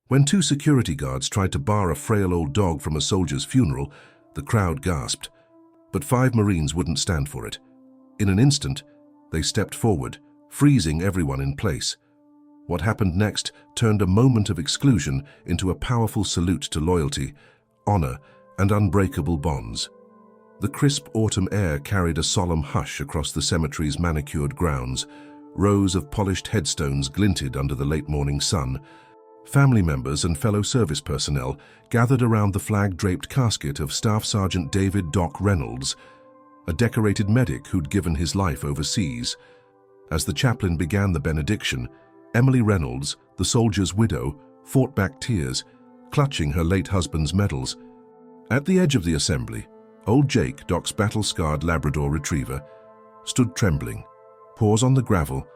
When two security guards tried to bar a frail old dog from a soldier's funeral, the crowd gasped. But 5 Marines wouldn't stand for it. In an instant, they stepped forward, freezing everyone in place. What happened next turned a moment of exclusion into a powerful salute to loyalty, honor, and unbreakable bonds. The crisp autumn air carried a solemn hush across the cemetery's manicured grounds. Rows of polished headstones glinted under the late morning sun. Family members and fellow service personnel gathered around the flag-draped casket of Staff Sergeant David "Doc" Reynolds, a decorated medic who'd given his life overseas. As the chaplain began the benediction, Emily Reynolds, the soldier's widow, fought back tears, clutching her late husband's medals. At the edge of the assembly, old Jake, Doc's battle-scarred Labrador retriever, stood trembling, paws on the gravel,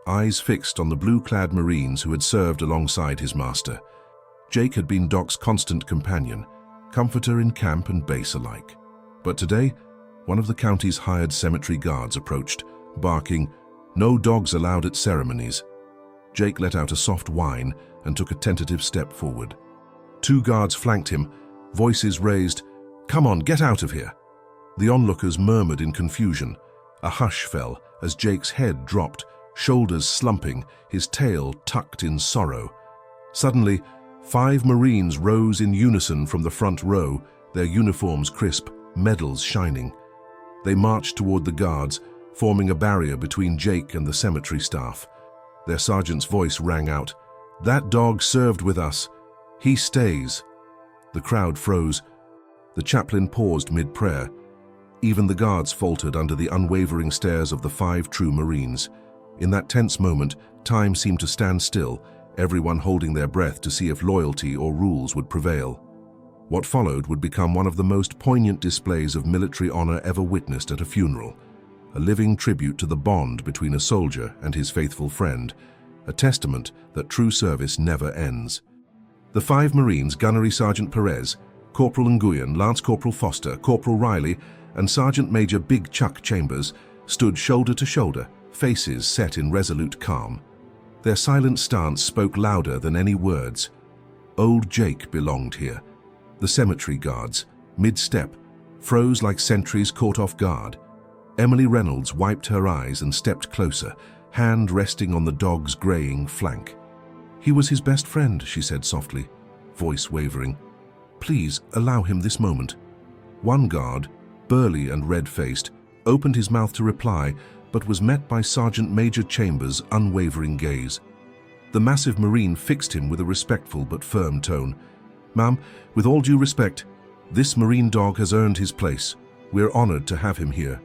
eyes fixed on the blue-clad Marines who had served alongside his master. Jake had been Doc's constant companion, comforter in camp and base alike. But today, one of the county's hired cemetery guards approached, barking, "No dogs allowed at ceremonies." Jake let out a soft whine and took a tentative step forward. 2 guards flanked him, voices raised, "Come on, get out of here!" The onlookers murmured in confusion. A hush fell as Jake's head dropped, shoulders slumping, his tail tucked in sorrow. Suddenly, 5 Marines rose in unison from the front row, their uniforms crisp, medals shining. They marched toward the guards, forming a barrier between Jake and the cemetery staff. Their sergeant's voice rang out, "That dog served with us. He stays." The crowd froze. The chaplain paused mid-prayer. Even the guards faltered under the unwavering stares of the 5 true Marines. In that tense moment, time seemed to stand still, everyone holding their breath to see if loyalty or rules would prevail. What followed would become one of the most poignant displays of military honor ever witnessed at a funeral, a living tribute to the bond between a soldier and his faithful friend, a testament that true service never ends. The 5 Marines, Gunnery Sergeant Perez, Corporal Nguyen, Lance Corporal Foster, Corporal Riley, and Sergeant Major Big Chuck Chambers, stood shoulder to shoulder, faces set in resolute calm. Their silent stance spoke louder than any words. Old Jake belonged here. The cemetery guards, mid-step, froze like sentries caught off guard. Emily Reynolds wiped her eyes and stepped closer, hand resting on the dog's graying flank. "He was his best friend," she said softly, voice wavering. "Please allow him this moment." One guard, burly and red-faced, opened his mouth to reply, but was met by Sergeant Major Chambers' unwavering gaze. The massive Marine fixed him with a respectful but firm tone. "Ma'am, with all due respect, this Marine dog has earned his place. We're honored to have him here."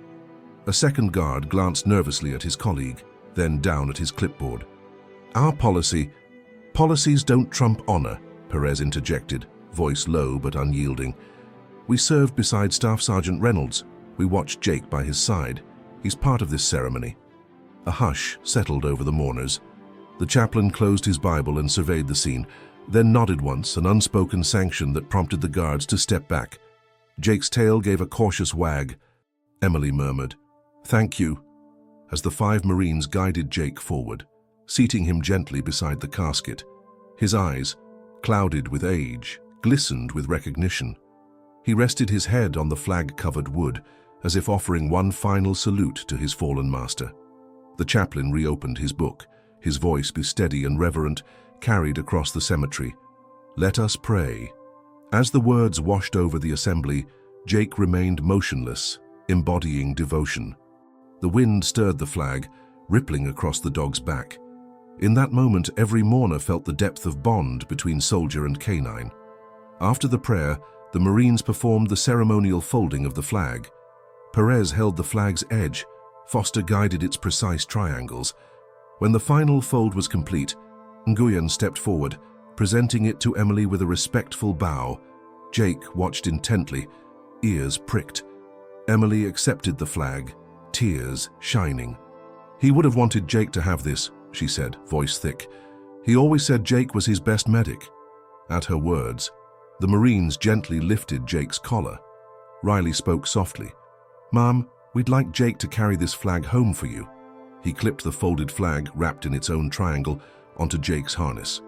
A second guard glanced nervously at his colleague, then down at his clipboard. "Our policies don't trump honor," Perez interjected, voice low but unyielding. "We served beside Staff Sergeant Reynolds. We watched Jake by his side. He's part of this ceremony." A hush settled over the mourners. The chaplain closed his Bible and surveyed the scene, then nodded once, an unspoken sanction that prompted the guards to step back. Jake's tail gave a cautious wag. Emily murmured, "Thank you," as the 5 Marines guided Jake forward, seating him gently beside the casket. His eyes, clouded with age, glistened with recognition. He rested his head on the flag-covered wood, as if offering one final salute to his fallen master. The chaplain reopened his book, his voice steady and reverent, carried across the cemetery. "Let us pray." As the words washed over the assembly, Jake remained motionless, embodying devotion. The wind stirred the flag, rippling across the dog's back. In that moment, every mourner felt the depth of bond between soldier and canine. After the prayer, the Marines performed the ceremonial folding of the flag. Perez held the flag's edge, Foster guided its precise triangles. When the final fold was complete, Nguyen stepped forward, presenting it to Emily with a respectful bow. Jake watched intently, ears pricked. Emily accepted the flag, tears shining. "He would have wanted Jake to have this," she said, voice thick. "He always said Jake was his best medic." At her words, the Marines gently lifted Jake's collar. Riley spoke softly. "Ma'am, we'd like Jake to carry this flag home for you." He clipped the folded flag, wrapped in its own triangle, onto Jake's harness.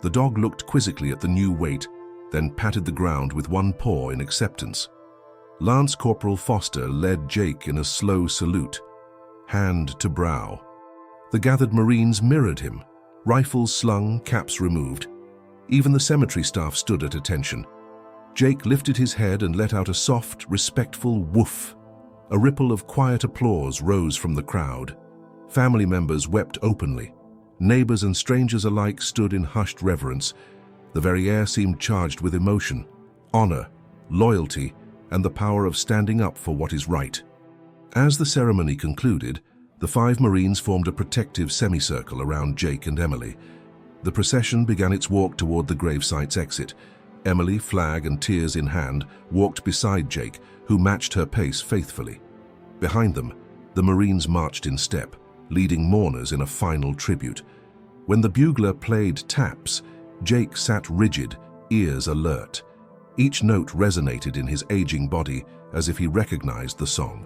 The dog looked quizzically at the new weight, then patted the ground with one paw in acceptance. Lance Corporal Foster led Jake in a slow salute, hand to brow. The gathered Marines mirrored him, rifles slung, caps removed. Even the cemetery staff stood at attention. Jake lifted his head and let out a soft, respectful woof. A ripple of quiet applause rose from the crowd. Family members wept openly. Neighbors and strangers alike stood in hushed reverence. The very air seemed charged with emotion, honor, loyalty, and the power of standing up for what is right. As the ceremony concluded, the 5 Marines formed a protective semicircle around Jake and Emily. The procession began its walk toward the gravesite's exit. Emily, flag and tears in hand, walked beside Jake, who matched her pace faithfully. Behind them, the Marines marched in step, leading mourners in a final tribute. When the bugler played taps, Jake sat rigid, ears alert. Each note resonated in his aging body as if he recognized the song.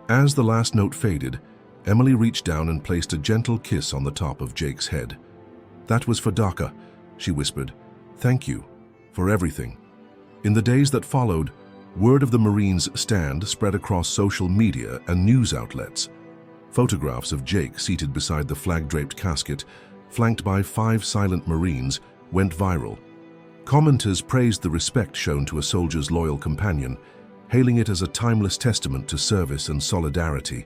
As the last note faded, Emily reached down and placed a gentle kiss on the top of Jake's head. "That was for Daka," she whispered. "Thank you for everything." In the days that followed, word of the Marines' stand spread across social media and news outlets. Photographs of Jake seated beside the flag-draped casket, flanked by 5 silent Marines, went viral. Commenters praised the respect shown to a soldier's loyal companion, hailing it as a timeless testament to service and solidarity.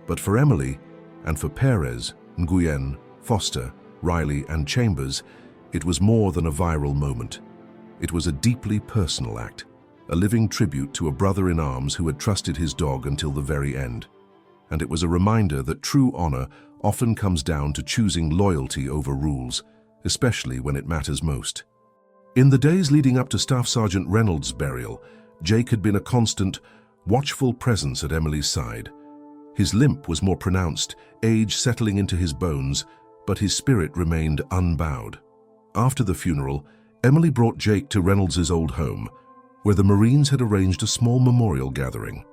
But for Emily, and for Perez, Nguyen, Foster, Riley, and Chambers, it was more than a viral moment. It was a deeply personal act, a living tribute to a brother in arms who had trusted his dog until the very end. And it was a reminder that true honor often comes down to choosing loyalty over rules, especially when it matters most. In the days leading up to Staff Sergeant Reynolds' burial, Jake had been a constant, watchful presence at Emily's side. His limp was more pronounced, age settling into his bones, but his spirit remained unbowed. After the funeral, Emily brought Jake to Reynolds' old home, where the Marines had arranged a small memorial gathering.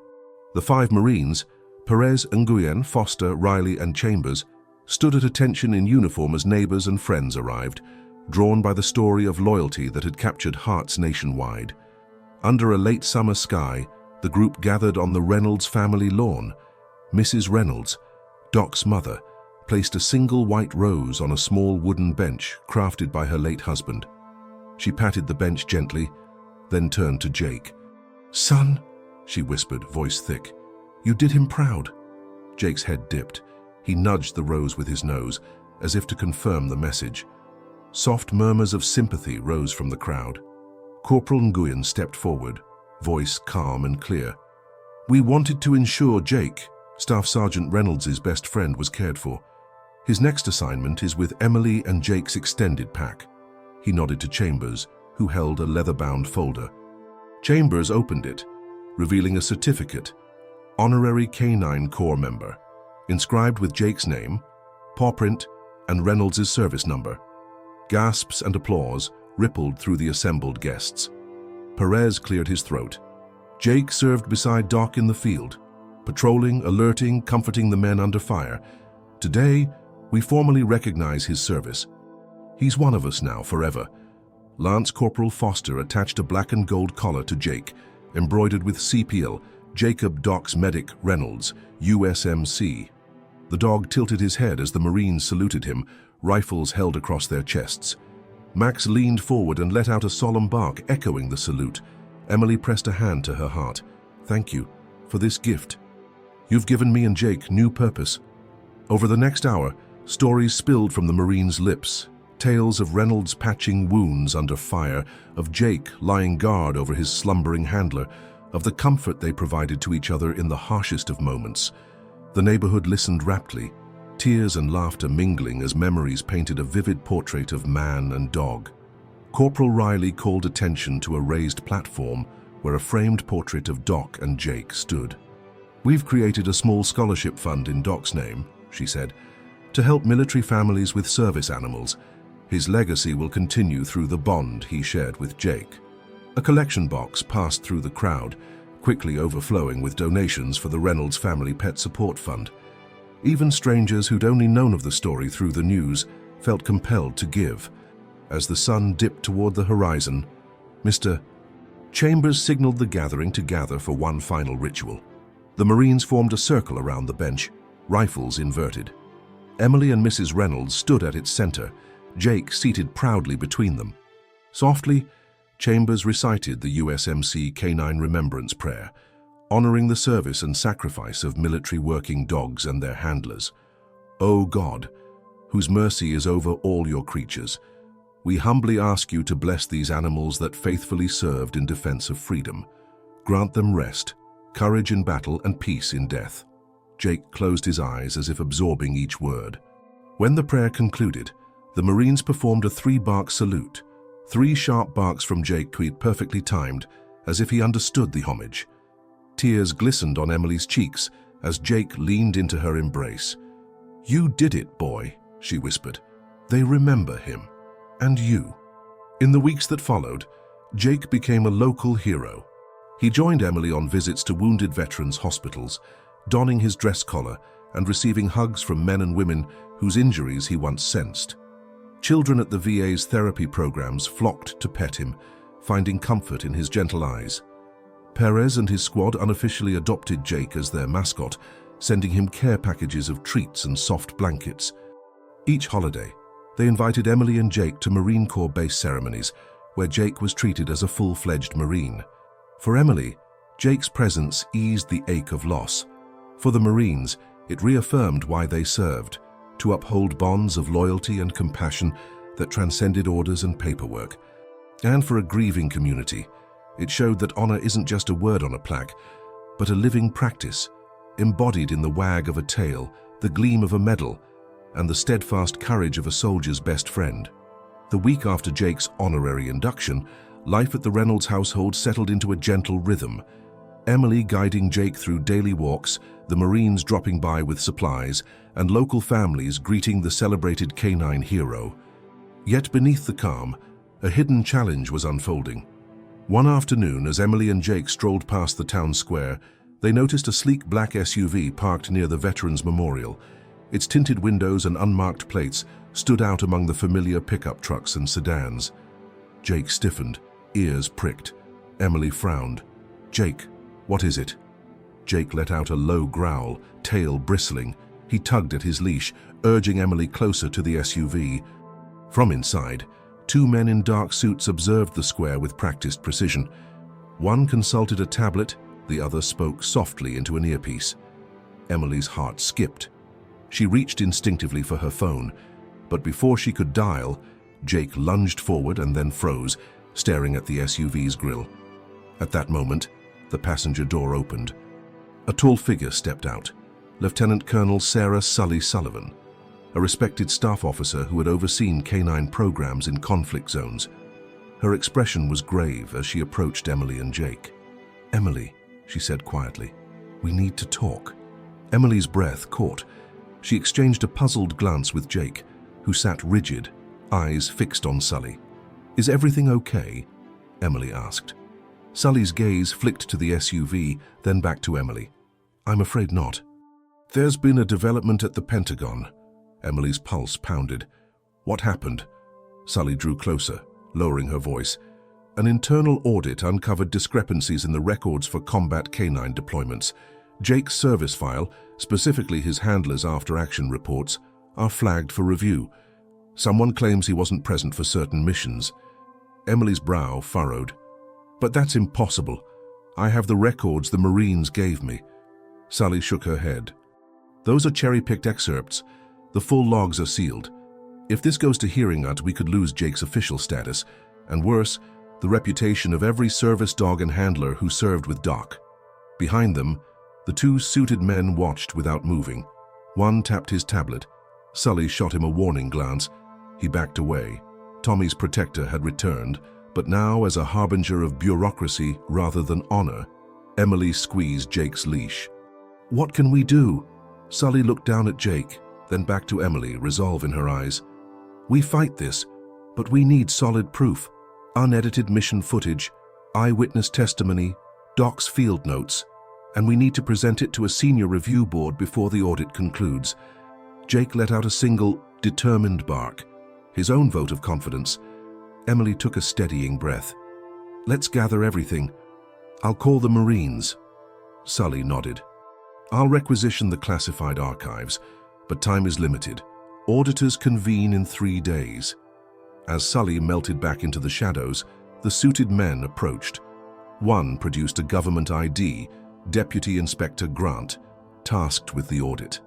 The 5 Marines, Perez, Nguyen, Foster, Riley, and Chambers, stood at attention in uniform as neighbors and friends arrived, drawn by the story of loyalty that had captured hearts nationwide. Under a late summer sky, the group gathered on the Reynolds family lawn. Mrs. Reynolds, Doc's mother, placed a single white rose on a small wooden bench crafted by her late husband. She patted the bench gently, then turned to Jake. "Son," she whispered, voice thick, "you did him proud." Jake's head dipped. He nudged the rose with his nose, as if to confirm the message. Soft murmurs of sympathy rose from the crowd. Corporal Nguyen stepped forward, voice calm and clear. "We wanted to ensure Jake, Staff Sergeant Reynolds' best friend, was cared for. His next assignment is with Emily and Jake's extended pack." He nodded to Chambers, who held a leather-bound folder. Chambers opened it, revealing a certificate, Honorary Canine Corps Member, inscribed with Jake's name, paw print, and Reynolds' service number. Gasps and applause rippled through the assembled guests. Perez cleared his throat. Jake served beside Doc in the field, patrolling, alerting, comforting the men under fire. Today, we formally recognize his service. He's one of us now, forever. Lance Corporal Foster attached a black and gold collar to Jake, embroidered with CPL, Jacob Doc's Medic Reynolds, USMC. The dog tilted his head as the Marines saluted him, rifles held across their chests. Max leaned forward and let out a solemn bark, echoing the salute. Emily pressed a hand to her heart. "Thank you for this gift. You've given me and Jake new purpose." Over the next hour, stories spilled from the Marines' lips. Tales of Reynolds patching wounds under fire, of Jake lying guard over his slumbering handler, of the comfort they provided to each other in the harshest of moments. The neighborhood listened raptly, tears and laughter mingling as memories painted a vivid portrait of man and dog. Corporal Riley called attention to a raised platform where a framed portrait of Doc and Jake stood. "We've created a small scholarship fund in Doc's name," she said, "to help military families with service animals. His legacy will continue through the bond he shared with Jake." A collection box passed through the crowd, quickly overflowing with donations for the Reynolds Family Pet Support Fund. Even strangers who'd only known of the story through the news felt compelled to give. As the sun dipped toward the horizon, Mr. Chambers signaled the gathering to gather for one final ritual. The Marines formed a circle around the bench, rifles inverted. Emily and Mrs. Reynolds stood at its center, Jake seated proudly between them. Softly, Chambers recited the USMC Canine Remembrance Prayer, honoring the service and sacrifice of military working dogs and their handlers. O God, whose mercy is over all your creatures, we humbly ask you to bless these animals that faithfully served in defense of freedom. Grant them rest, courage in battle, and peace in death. Jake closed his eyes as if absorbing each word. When the prayer concluded, the Marines performed a 3-bark salute. 3 sharp barks from Jake, perfectly timed, as if he understood the homage. Tears glistened on Emily's cheeks as Jake leaned into her embrace. "You did it, boy," she whispered. "They remember him. And you." In the weeks that followed, Jake became a local hero. He joined Emily on visits to wounded veterans' hospitals, donning his dress collar and receiving hugs from men and women whose injuries he once sensed. Children at the VA's therapy programs flocked to pet him, finding comfort in his gentle eyes. Perez and his squad unofficially adopted Jake as their mascot, sending him care packages of treats and soft blankets. Each holiday, they invited Emily and Jake to Marine Corps base ceremonies, where Jake was treated as a full-fledged Marine. For Emily, Jake's presence eased the ache of loss. For the Marines, it reaffirmed why they served, to uphold bonds of loyalty and compassion that transcended orders and paperwork. And for a grieving community, it showed that honor isn't just a word on a plaque, but a living practice, embodied in the wag of a tail, the gleam of a medal, and the steadfast courage of a soldier's best friend. The week after Jake's honorary induction, life at the Reynolds household settled into a gentle rhythm. Emily guiding Jake through daily walks, the Marines dropping by with supplies, and local families greeting the celebrated canine hero. Yet beneath the calm, a hidden challenge was unfolding. One afternoon, as Emily and Jake strolled past the town square, they noticed a sleek black SUV parked near the Veterans Memorial. Its tinted windows and unmarked plates stood out among the familiar pickup trucks and sedans. Jake stiffened, ears pricked. Emily frowned. "Jake, what is it?" Jake let out a low growl, tail bristling. He tugged at his leash, urging Emily closer to the SUV. From inside, 2 men in dark suits observed the square with practiced precision. One consulted a tablet, the other spoke softly into an earpiece. Emily's heart skipped. She reached instinctively for her phone, but before she could dial, Jake lunged forward and then froze, staring at the SUV's grille. At that moment, the passenger door opened. A tall figure stepped out, Lieutenant Colonel Sarah Sully Sullivan, a respected staff officer who had overseen canine programs in conflict zones. Her expression was grave as she approached Emily and Jake. "Emily," she said quietly, "we need to talk." Emily's breath caught. She exchanged a puzzled glance with Jake, who sat rigid, eyes fixed on Sully. "Is everything okay?" Emily asked. Sully's gaze flicked to the SUV, then back to Emily. "I'm afraid not." "There's been a development at the Pentagon." Emily's pulse pounded. "What happened?" Sully drew closer, lowering her voice. "An internal audit uncovered discrepancies in the records for combat canine deployments. Jake's service file, specifically his handler's after-action reports, are flagged for review. Someone claims he wasn't present for certain missions." Emily's brow furrowed. "But that's impossible. I have the records the Marines gave me." Sully shook her head. "Those are cherry-picked excerpts. The full logs are sealed. If this goes to hearing, we could lose Jake's official status, and worse, the reputation of every service dog and handler who served with Doc." Behind them, the 2 suited men watched without moving. One tapped his tablet. Sully shot him a warning glance. He backed away. Tommy's protector had returned, but now as a harbinger of bureaucracy rather than honor. Emily squeezed Jake's leash. "What can we do?" Sully looked down at Jake, then back to Emily, resolve in her eyes. "We fight this, but we need solid proof. Unedited mission footage, eyewitness testimony, Doc's field notes, and we need to present it to a senior review board before the audit concludes." Jake let out a single, determined bark, his own vote of confidence, Emily took a steadying breath. Let's gather everything. I'll call the Marines. Sully nodded. I'll requisition the classified archives, but time is limited. Auditors convene in 3 days. As Sully melted back into the shadows, the suited men approached. One produced a government ID, Deputy Inspector Grant, tasked with the audit.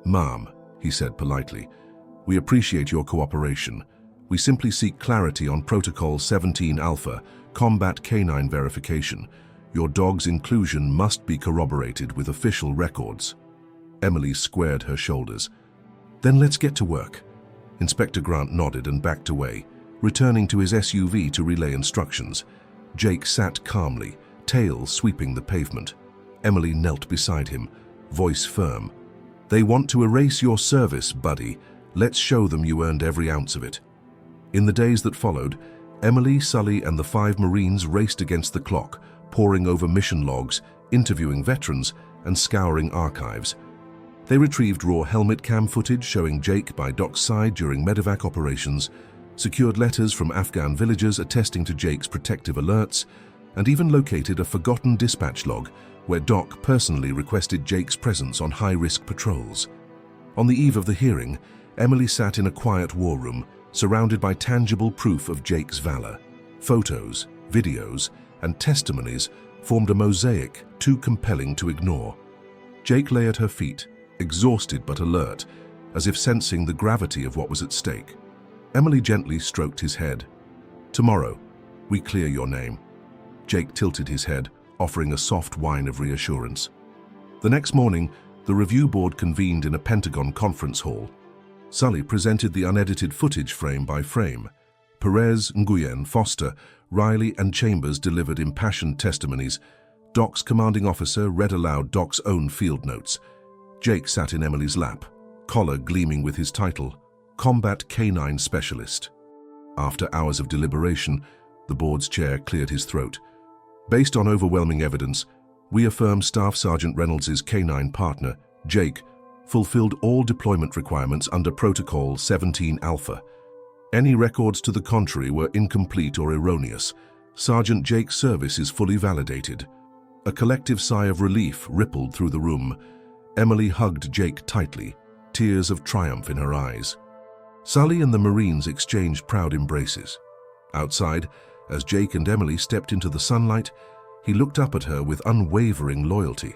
"Ma'am," he said politely, "we appreciate your cooperation. We simply seek clarity on Protocol 17 Alpha, combat canine verification. Your dog's inclusion must be corroborated with official records." Emily squared her shoulders. "Then let's get to work." Inspector Grant nodded and backed away, returning to his SUV to relay instructions. Jake sat calmly, tail sweeping the pavement. Emily knelt beside him, voice firm. "They want to erase your service, buddy. Let's show them you earned every ounce of it." In the days that followed, Emily, Sully, and the 5 Marines raced against the clock, poring over mission logs, interviewing veterans, and scouring archives. They retrieved raw helmet cam footage showing Jake by Doc's side during medevac operations, secured letters from Afghan villagers attesting to Jake's protective alerts, and even located a forgotten dispatch log where Doc personally requested Jake's presence on high-risk patrols. On the eve of the hearing, Emily sat in a quiet war room, surrounded by tangible proof of Jake's valor. Photos, videos, and testimonies formed a mosaic too compelling to ignore. Jake lay at her feet, exhausted but alert, as if sensing the gravity of what was at stake. Emily gently stroked his head. "Tomorrow, we clear your name." Jake tilted his head, offering a soft whine of reassurance. The next morning, the review board convened in a Pentagon conference hall. Sully presented the unedited footage frame by frame. Perez, Nguyen, Foster, Riley, and Chambers delivered impassioned testimonies. Doc's commanding officer read aloud Doc's own field notes. Jake sat in Emily's lap, collar gleaming with his title, Combat Canine Specialist. After hours of deliberation, the board's chair cleared his throat. "Based on overwhelming evidence, we affirm Staff Sergeant Reynolds's canine partner, Jake, fulfilled all deployment requirements under Protocol 17 Alpha. Any records to the contrary were incomplete or erroneous. Sergeant Jake's service is fully validated." A collective sigh of relief rippled through the room. Emily hugged Jake tightly, tears of triumph in her eyes. Sully and the Marines exchanged proud embraces. Outside, as Jake and Emily stepped into the sunlight, he looked up at her with unwavering loyalty.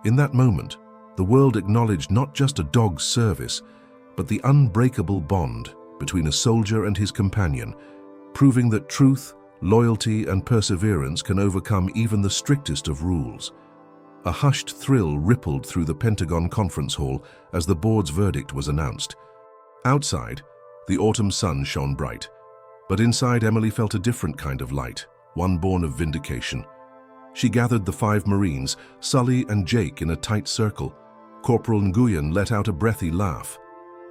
In that moment, the world acknowledged not just a dog's service, but the unbreakable bond between a soldier and his companion, proving that truth, loyalty, and perseverance can overcome even the strictest of rules. A hushed thrill rippled through the Pentagon conference hall as the board's verdict was announced. Outside, the autumn sun shone bright, but inside Emily felt a different kind of light, one born of vindication. She gathered the 5 Marines, Sully and Jake, in a tight circle. Corporal Nguyen let out a breathy laugh.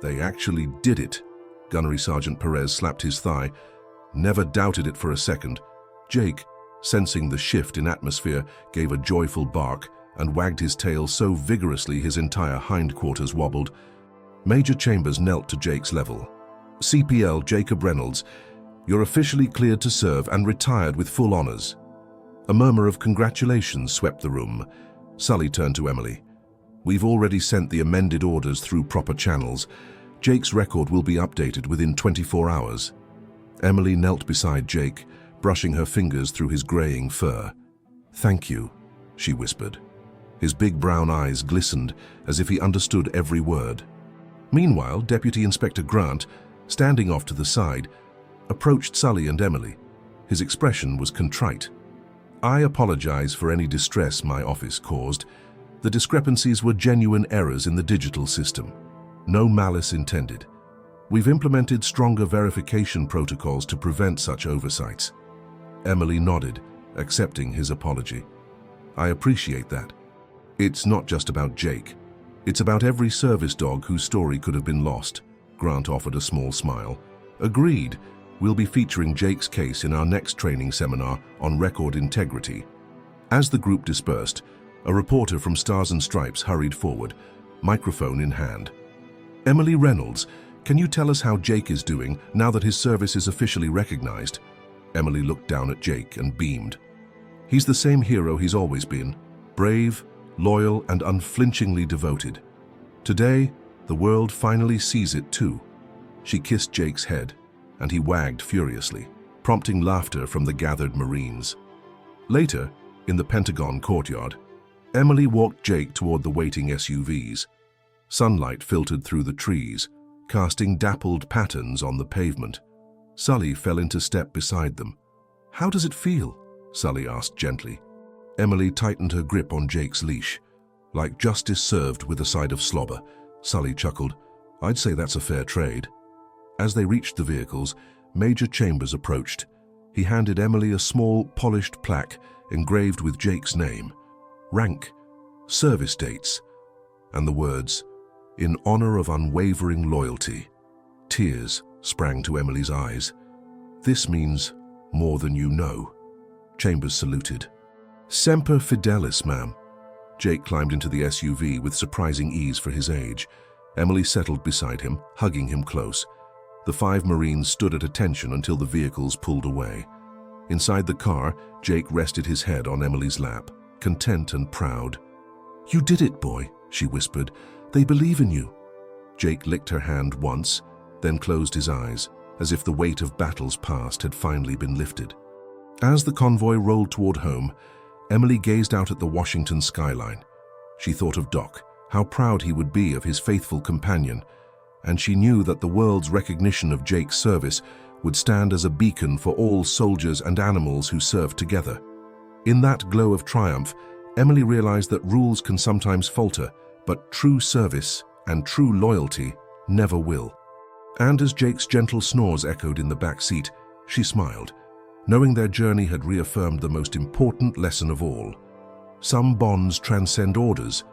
"They actually did it." Gunnery Sergeant Perez slapped his thigh. "Never doubted it for a second." Jake, sensing the shift in atmosphere, gave a joyful bark and wagged his tail so vigorously his entire hindquarters wobbled. Major Chambers knelt to Jake's level. "CPL Jacob Reynolds, you're officially cleared to serve and retired with full honors." A murmur of congratulations swept the room. Sully turned to Emily. "We've already sent the amended orders through proper channels. Jake's record will be updated within 24 hours. Emily knelt beside Jake, brushing her fingers through his graying fur. "Thank you," she whispered. His big brown eyes glistened as if he understood every word. Meanwhile, Deputy Inspector Grant, standing off to the side, approached Sully and Emily. His expression was contrite. "I apologize for any distress my office caused. The discrepancies were genuine errors in the digital system. No malice intended. We've implemented stronger verification protocols to prevent such oversights." Emily nodded, accepting his apology. "I appreciate that. It's not just about Jake. It's about every service dog whose story could have been lost." Grant offered a small smile. "Agreed. We'll be featuring Jake's case in our next training seminar on record integrity." As the group dispersed, a reporter from Stars and Stripes hurried forward, microphone in hand. "Emily Reynolds, Can you tell us how Jake is doing now that his service is officially recognized? Emily looked down at Jake and beamed. He's the same hero he's always been, brave, loyal, and unflinchingly devoted. Today, the world finally sees it too. She kissed Jake's head, and he wagged furiously, prompting laughter from the gathered Marines. Later, in the Pentagon courtyard, Emily walked Jake toward the waiting SUVs. Sunlight filtered through the trees, casting dappled patterns on the pavement. Sully fell into step beside them. "How does it feel?" Sully asked gently. Emily tightened her grip on Jake's leash. "Like justice served with a side of slobber," Sully chuckled. "I'd say that's a fair trade." As they reached the vehicles, Major Chambers approached. He handed Emily a small, polished plaque engraved with Jake's name, rank, service dates, and the words, "In honor of unwavering loyalty." Tears sprang to Emily's eyes. "This means more than you know." Chambers saluted. "Semper Fidelis, ma'am." Jake climbed into the SUV with surprising ease for his age. Emily settled beside him, hugging him close. The 5 Marines stood at attention until the vehicles pulled away. Inside the car, Jake rested his head on Emily's lap, content and proud. "You did it, boy," she whispered. "They believe in you." Jake licked her hand once, then closed his eyes, as if the weight of battles past had finally been lifted. As the convoy rolled toward home, Emily gazed out at the Washington skyline. She thought of Doc, how proud he would be of his faithful companion, and she knew that the world's recognition of Jake's service would stand as a beacon for all soldiers and animals who served together. In that glow of triumph, Emily realized that rules can sometimes falter, but true service and true loyalty never will. And as Jake's gentle snores echoed in the back seat, she smiled, knowing their journey had reaffirmed the most important lesson of all. Some bonds transcend orders,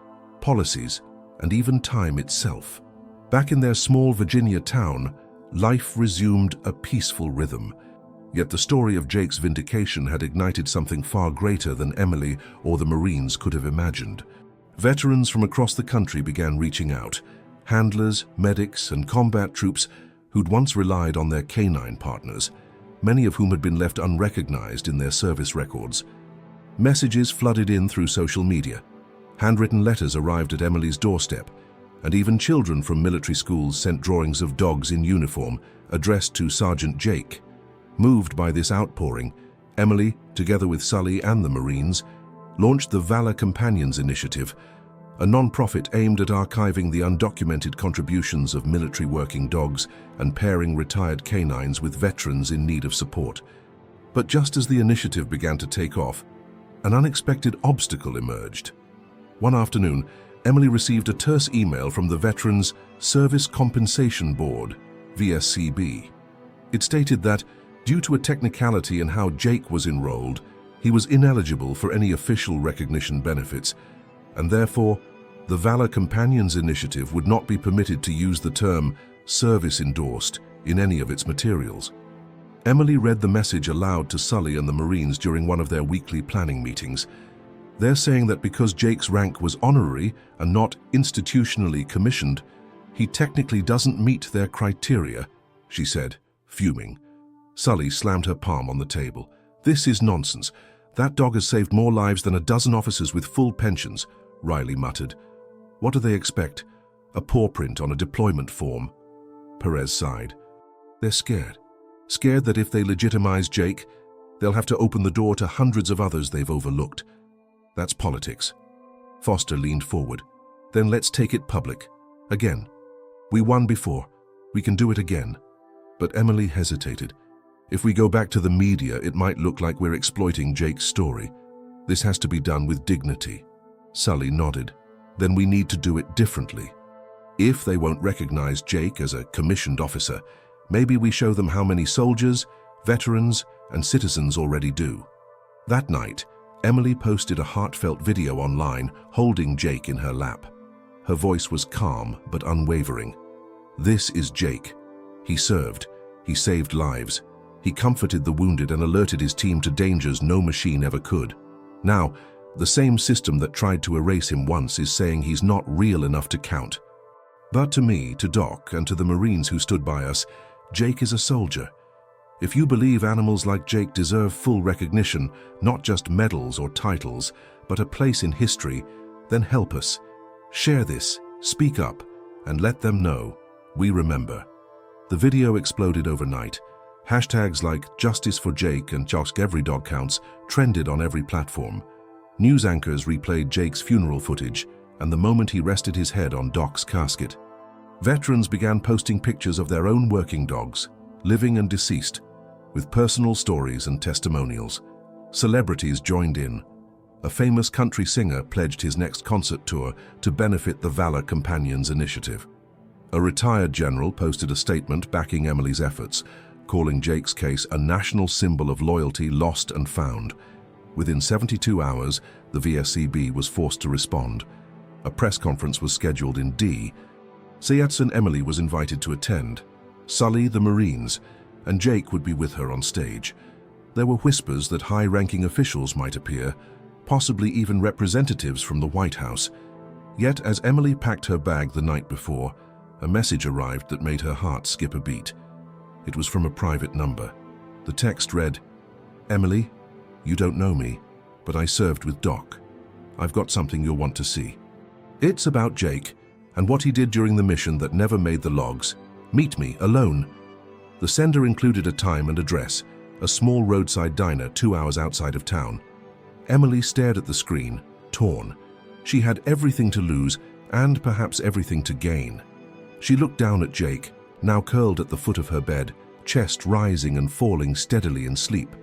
policies, and even time itself. Back in their small Virginia town, life resumed a peaceful rhythm. Yet the story of Jake's vindication had ignited something far greater than Emily or the Marines could have imagined. Veterans from across the country began reaching out, handlers, medics, and combat troops who'd once relied on their canine partners, many of whom had been left unrecognized in their service records. Messages flooded in through social media. Handwritten letters arrived at Emily's doorstep, and even children from military schools sent drawings of dogs in uniform addressed to Sergeant Jake. Moved by this outpouring, Emily, together with Sully and the Marines, launched the Valor Companions Initiative, a non-profit aimed at archiving the undocumented contributions of military working dogs and pairing retired canines with veterans in need of support. But just as the initiative began to take off, an unexpected obstacle emerged. One afternoon, Emily received a terse email from the Veterans Service Compensation Board, VSCB. It stated that, due to a technicality in how Jake was enrolled, he was ineligible for any official recognition benefits, and therefore, the Valor Companions Initiative would not be permitted to use the term service endorsed in any of its materials. Emily read the message aloud to Sully and the Marines during one of their weekly planning meetings. They're saying that because Jake's rank was honorary and not institutionally commissioned, he technically doesn't meet their criteria, she said, fuming. Sully slammed her palm on the table. "This is nonsense. That dog has saved more lives than a dozen officers with full pensions," Riley muttered. "What do they expect? A paw print on a deployment form?" Perez sighed. "They're scared. Scared that if they legitimize Jake, they'll have to open the door to hundreds of others they've overlooked. That's politics." Foster leaned forward. "Then let's take it public. Again. We won before. We can do it again." But Emily hesitated. "If we go back to the media, it might look like we're exploiting Jake's story. This has to be done with dignity." Sully nodded. "Then we need to do it differently. If they won't recognize Jake as a commissioned officer, maybe we show them how many soldiers, veterans, and citizens already do." That night, Emily posted a heartfelt video online holding Jake in her lap. Her voice was calm but unwavering. "This is Jake. He served. He saved lives. He comforted the wounded and alerted his team to dangers no machine ever could. Now, the same system that tried to erase him once is saying he's not real enough to count." But to me, to Doc, and to the Marines who stood by us, Jake is a soldier. If you believe animals like Jake deserve full recognition, not just medals or titles, but a place in history, then help us. Share this, speak up, and let them know we remember. The video exploded overnight. Hashtags like Justice for Jake and Josk Every Dog Counts trended on every platform. News anchors replayed Jake's funeral footage and the moment he rested his head on Doc's casket. Veterans began posting pictures of their own working dogs, living and deceased, with personal stories and testimonials. Celebrities joined in. A famous country singer pledged his next concert tour to benefit the Valor Companions initiative. A retired general posted a statement backing Emily's efforts, calling Jake's case a national symbol of loyalty lost and found. Within 72 hours, the VSCB was forced to respond. A press conference was scheduled in D. Sayatz and Emily was invited to attend. Sully, the Marines, and Jake would be with her on stage. There were whispers that high-ranking officials might appear, possibly even representatives from the White House. Yet, as Emily packed her bag the night before, a message arrived that made her heart skip a beat. It was from a private number. The text read, "Emily, you don't know me, but I served with Doc. I've got something you'll want to see. It's about Jake and what he did during the mission that never made the logs. Meet me, alone." The sender included a time and address, a small roadside diner 2 hours outside of town. Emily stared at the screen, torn. She had everything to lose and perhaps everything to gain. She looked down at Jake, now curled at the foot of her bed, chest rising and falling steadily in sleep.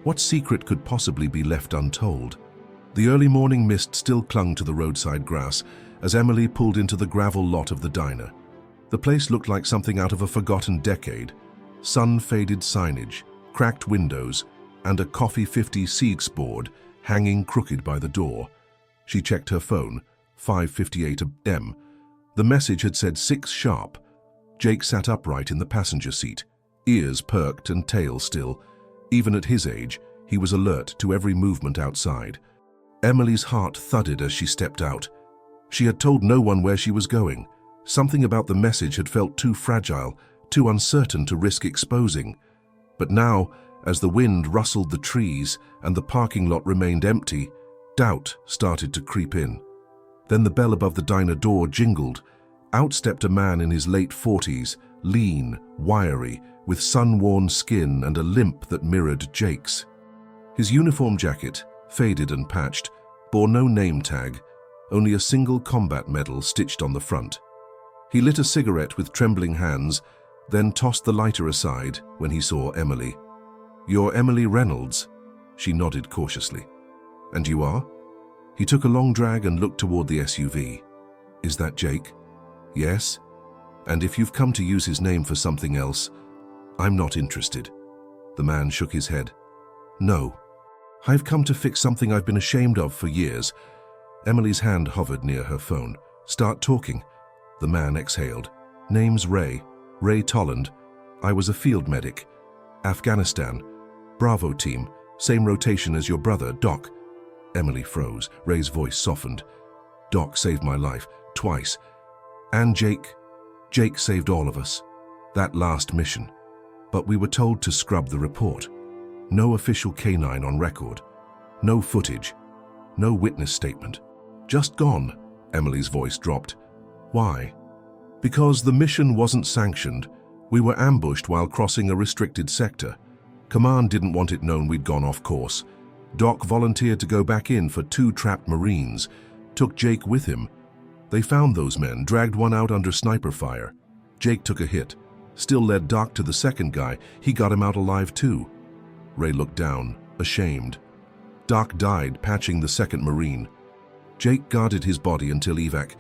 What secret could possibly be left untold? The early morning mist still clung to the roadside grass as Emily pulled into the gravel lot of the diner. The place looked like something out of a forgotten decade. Sun-faded signage, cracked windows, and a Coffee 50 Siegs board hanging crooked by the door. She checked her phone, 5:58 a.m. The message had said 6 sharp. Jake sat upright in the passenger seat, ears perked and tail still. Even at his age, he was alert to every movement outside. Emily's heart thudded as she stepped out. She had told no one where she was going. Something about the message had felt too fragile, too uncertain to risk exposing. But now, as the wind rustled the trees and the parking lot remained empty, doubt started to creep in. Then the bell above the diner door jingled. Out stepped a man in his late 40s, lean, wiry, with sun-worn skin and a limp that mirrored Jake's. His uniform jacket, faded and patched, bore no name tag, only a single combat medal stitched on the front. He lit a cigarette with trembling hands, then tossed the lighter aside when he saw Emily. "You're Emily Reynolds?" She nodded cautiously. "And you are?" He took a long drag and looked toward the SUV. "Is that Jake?" "Yes. And if you've come to use his name for something else, I'm not interested." The man shook his head. "No. I've come to fix something I've been ashamed of for years." Emily's hand hovered near her phone. "Start talking." The man exhaled. "Name's Ray. Ray Tolland. I was a field medic. Afghanistan. Bravo team. Same rotation as your brother, Doc." Emily froze. Ray's voice softened. "Doc saved my life. Twice. And Jake. Jake saved all of us. That last mission. But we were told to scrub the report. No official canine on record. No footage. No witness statement. Just gone." Emily's voice dropped. "Why?" "Because the mission wasn't sanctioned. We were ambushed while crossing a restricted sector. Command didn't want it known we'd gone off course. Doc volunteered to go back in for 2 trapped Marines. Took Jake with him. They found those men, dragged one out under sniper fire. Jake took a hit. Still led Doc to the second guy. He got him out alive too." Ray looked down, ashamed. "Doc died patching the second Marine. Jake guarded his body until evac.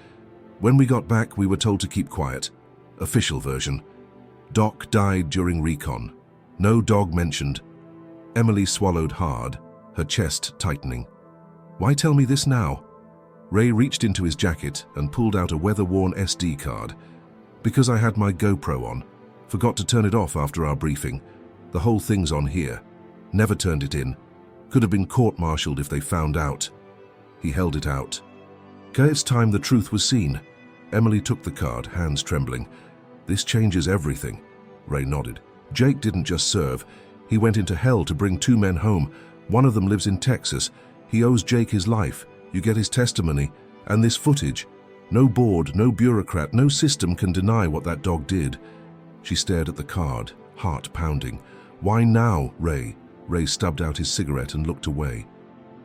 When we got back, we were told to keep quiet. Official version. Doc died during recon. No dog mentioned." Emily swallowed hard, her chest tightening. "Why tell me this now?" Ray reached into his jacket and pulled out a weather-worn SD card. "Because I had my GoPro on. Forgot to turn it off after our briefing. The whole thing's on here. Never turned it in. Could have been court-martialed if they found out." He held it out. "It's time the truth was seen. Emily took the card, hands trembling. "This changes everything." Ray nodded. "Jake didn't just serve. He went into hell to bring 2 men home. One of them lives in Texas. He owes Jake his life. You get his testimony. And this footage. No board, no bureaucrat, no system can deny what that dog did." She stared at the card, heart pounding. "Why now, Ray?" Ray stubbed out his cigarette and looked away.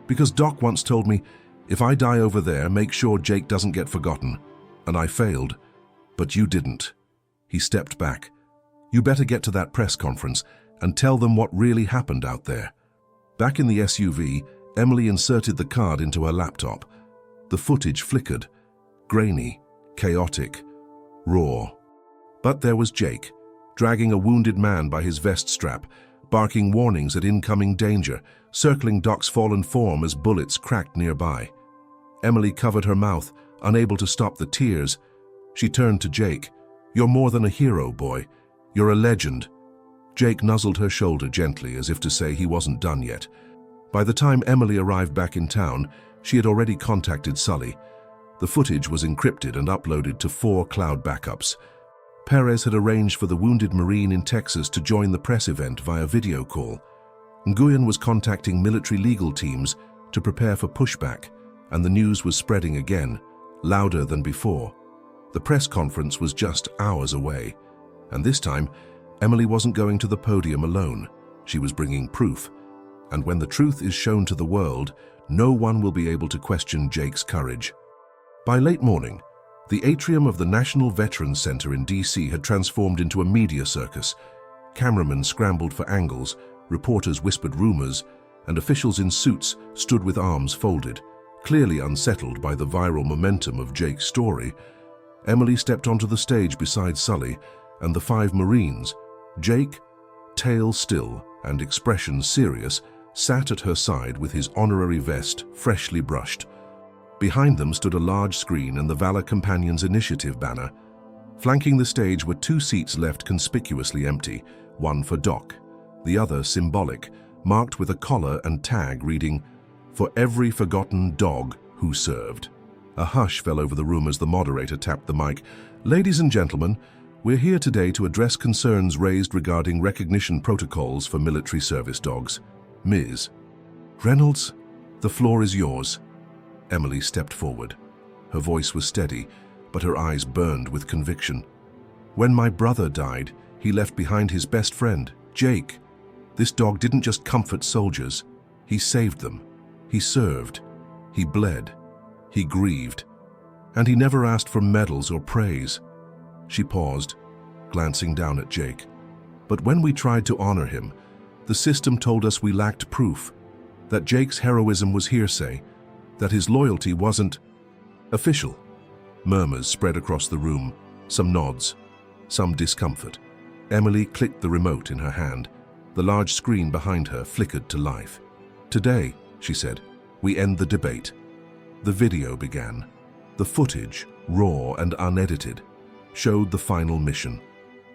"Because Doc once told me, if I die over there, make sure Jake doesn't get forgotten. And I failed. But you didn't." He stepped back. "You better get to that press conference and tell them what really happened out there." Back in the SUV, Emily inserted the card into her laptop. The footage flickered. Grainy, chaotic, raw. But there was Jake, dragging a wounded man by his vest strap, barking warnings at incoming danger, circling Doc's fallen form as bullets cracked nearby. Emily covered her mouth, unable to stop the tears. She turned to Jake. "You're more than a hero, boy. You're a legend." Jake nuzzled her shoulder gently, as if to say he wasn't done yet. By the time Emily arrived back in town, she had already contacted Sully. The footage was encrypted and uploaded to 4 cloud backups. Perez had arranged for the wounded Marine in Texas to join the press event via video call. Nguyen was contacting military legal teams to prepare for pushback, and the news was spreading again, louder than before. The press conference was just hours away, and this time, Emily wasn't going to the podium alone. She was bringing proof. And when the truth is shown to the world, no one will be able to question Jake's courage. By late morning, the atrium of the National Veterans Center in D.C. had transformed into a media circus. Cameramen scrambled for angles, reporters whispered rumors, and officials in suits stood with arms folded, clearly unsettled by the viral momentum of Jake's story. Emily stepped onto the stage beside Sully and the 5 Marines. Jake, tail still and expression serious, sat at her side with his honorary vest freshly brushed. Behind them stood a large screen and the Valor Companions Initiative banner. Flanking the stage were 2 seats left conspicuously empty, one for Doc, the other symbolic, marked with a collar and tag reading, "For every forgotten dog who served." A hush fell over the room as the moderator tapped the mic. "Ladies and gentlemen, we're here today to address concerns raised regarding recognition protocols for military service dogs. Ms. Reynolds, the floor is yours." Emily stepped forward. Her voice was steady, but her eyes burned with conviction. "When my brother died, he left behind his best friend, Jake. This dog didn't just comfort soldiers. He saved them. He served. He bled. He grieved. And he never asked for medals or praise." She paused, glancing down at Jake. "But when we tried to honor him, the system told us we lacked proof, that Jake's heroism was hearsay, that his loyalty wasn't official." Murmurs spread across the room, some nods, some discomfort. Emily clicked the remote in her hand. The large screen behind her flickered to life. "Today," she said, "we end the debate." The video began. The footage, raw and unedited, showed the final mission.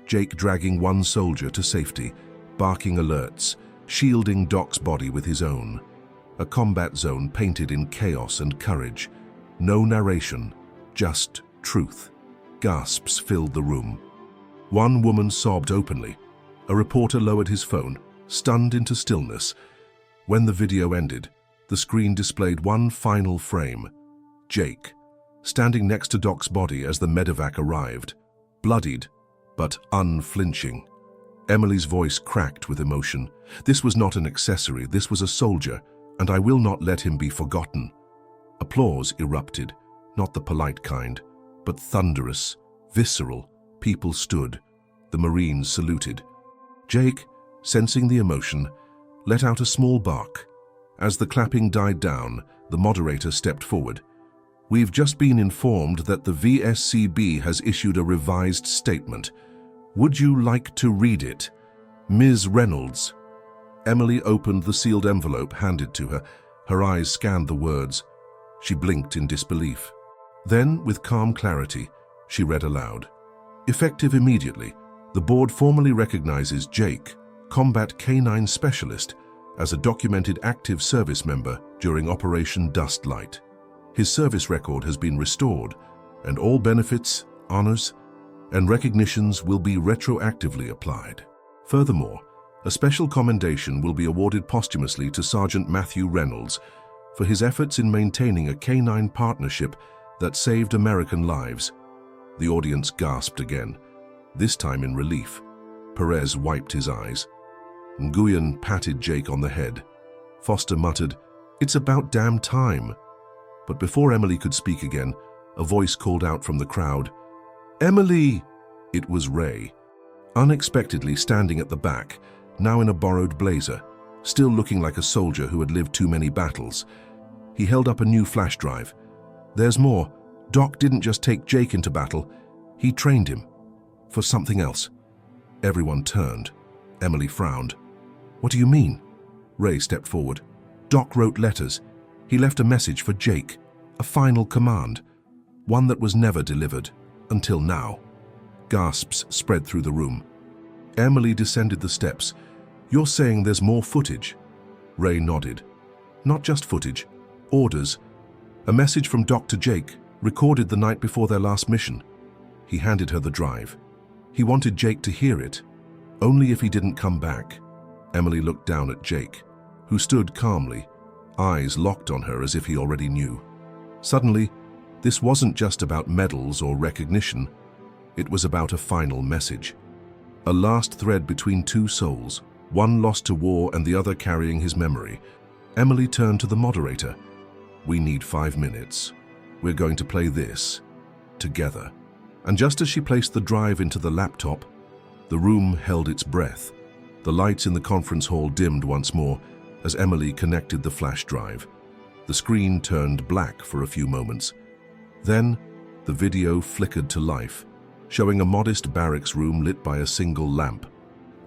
Jake dragging one soldier to safety, barking alerts, shielding Doc's body with his own. A combat zone painted in chaos and courage. No narration, just truth. Gasps filled the room. One woman sobbed openly. A reporter lowered his phone, stunned into stillness. When the video ended, the screen displayed one final frame. Jake, standing next to Doc's body as the medevac arrived, bloodied, but unflinching. Emily's voice cracked with emotion. "This was not an accessory, this was a soldier, and I will not let him be forgotten." Applause erupted, not the polite kind, but thunderous, visceral. People stood. The Marines saluted. Jake, sensing the emotion, let out a small bark. As the clapping died down, the moderator stepped forward. "We've just been informed that the VSCB has issued a revised statement. Would you like to read it? Ms. Reynolds." Emily opened the sealed envelope handed to her. Her eyes scanned the words. She blinked in disbelief. Then, with calm clarity, she read aloud. "Effective immediately, the board formally recognizes Jake, Combat Canine Specialist, as a documented active service member during Operation Dust Light. His service record has been restored, and all benefits, honors, and recognitions will be retroactively applied. Furthermore, a special commendation will be awarded posthumously to Sergeant Matthew Reynolds for his efforts in maintaining a canine partnership that saved American lives. The audience gasped again, this time in relief. Perez wiped his eyes. Nguyen patted Jake on the head. Foster muttered, "It's about damn time." But before Emily could speak again, a voice called out from the crowd, "Emily!" It was Ray, unexpectedly standing at the back, now in a borrowed blazer, still looking like a soldier who had lived too many battles. He held up a new flash drive. "There's more. Doc didn't just take Jake into battle, he trained him. For something else." Everyone turned. Emily frowned. "What do you mean?" Ray stepped forward. "Doc wrote letters. He left a message for Jake, a final command, one that was never delivered, until now." Gasps spread through the room. Emily descended the steps. "You're saying there's more footage?" Ray nodded. "Not just footage, orders. A message from Doc to Jake, recorded the night before their last mission." He handed her the drive. He wanted Jake to hear it, only if he didn't come back. Emily looked down at Jake, who stood calmly, eyes locked on her as if he already knew. Suddenly, this wasn't just about medals or recognition. It was about a final message. A last thread between two souls, one lost to war and the other carrying his memory. Emily turned to the moderator. "We need 5 minutes. We're going to play this together." And just as she placed the drive into the laptop, the room held its breath. The lights in the conference hall dimmed once more as Emily connected the flash drive. The screen turned black for a few moments. Then, the video flickered to life, showing a modest barracks room lit by a single lamp.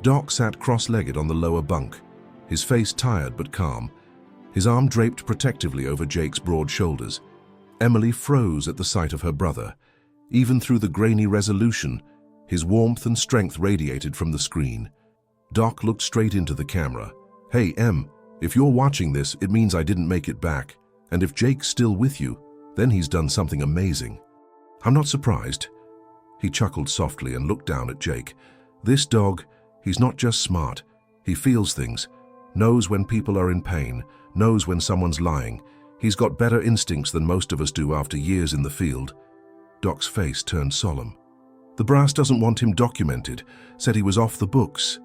Doc sat cross-legged on the lower bunk, his face tired but calm, his arm draped protectively over Jake's broad shoulders. Emily froze at the sight of her brother. Even through the grainy resolution, his warmth and strength radiated from the screen. Doc looked straight into the camera. "Hey, Em, if you're watching this, it means I didn't make it back. And if Jake's still with you, then he's done something amazing." "I'm not surprised." He chuckled softly and looked down at Jake. "This dog, he's not just smart. He feels things, knows when people are in pain, knows when someone's lying. He's got better instincts than most of us do after years in the field." Doc's face turned solemn. "The brass doesn't want him documented, said he was off the books,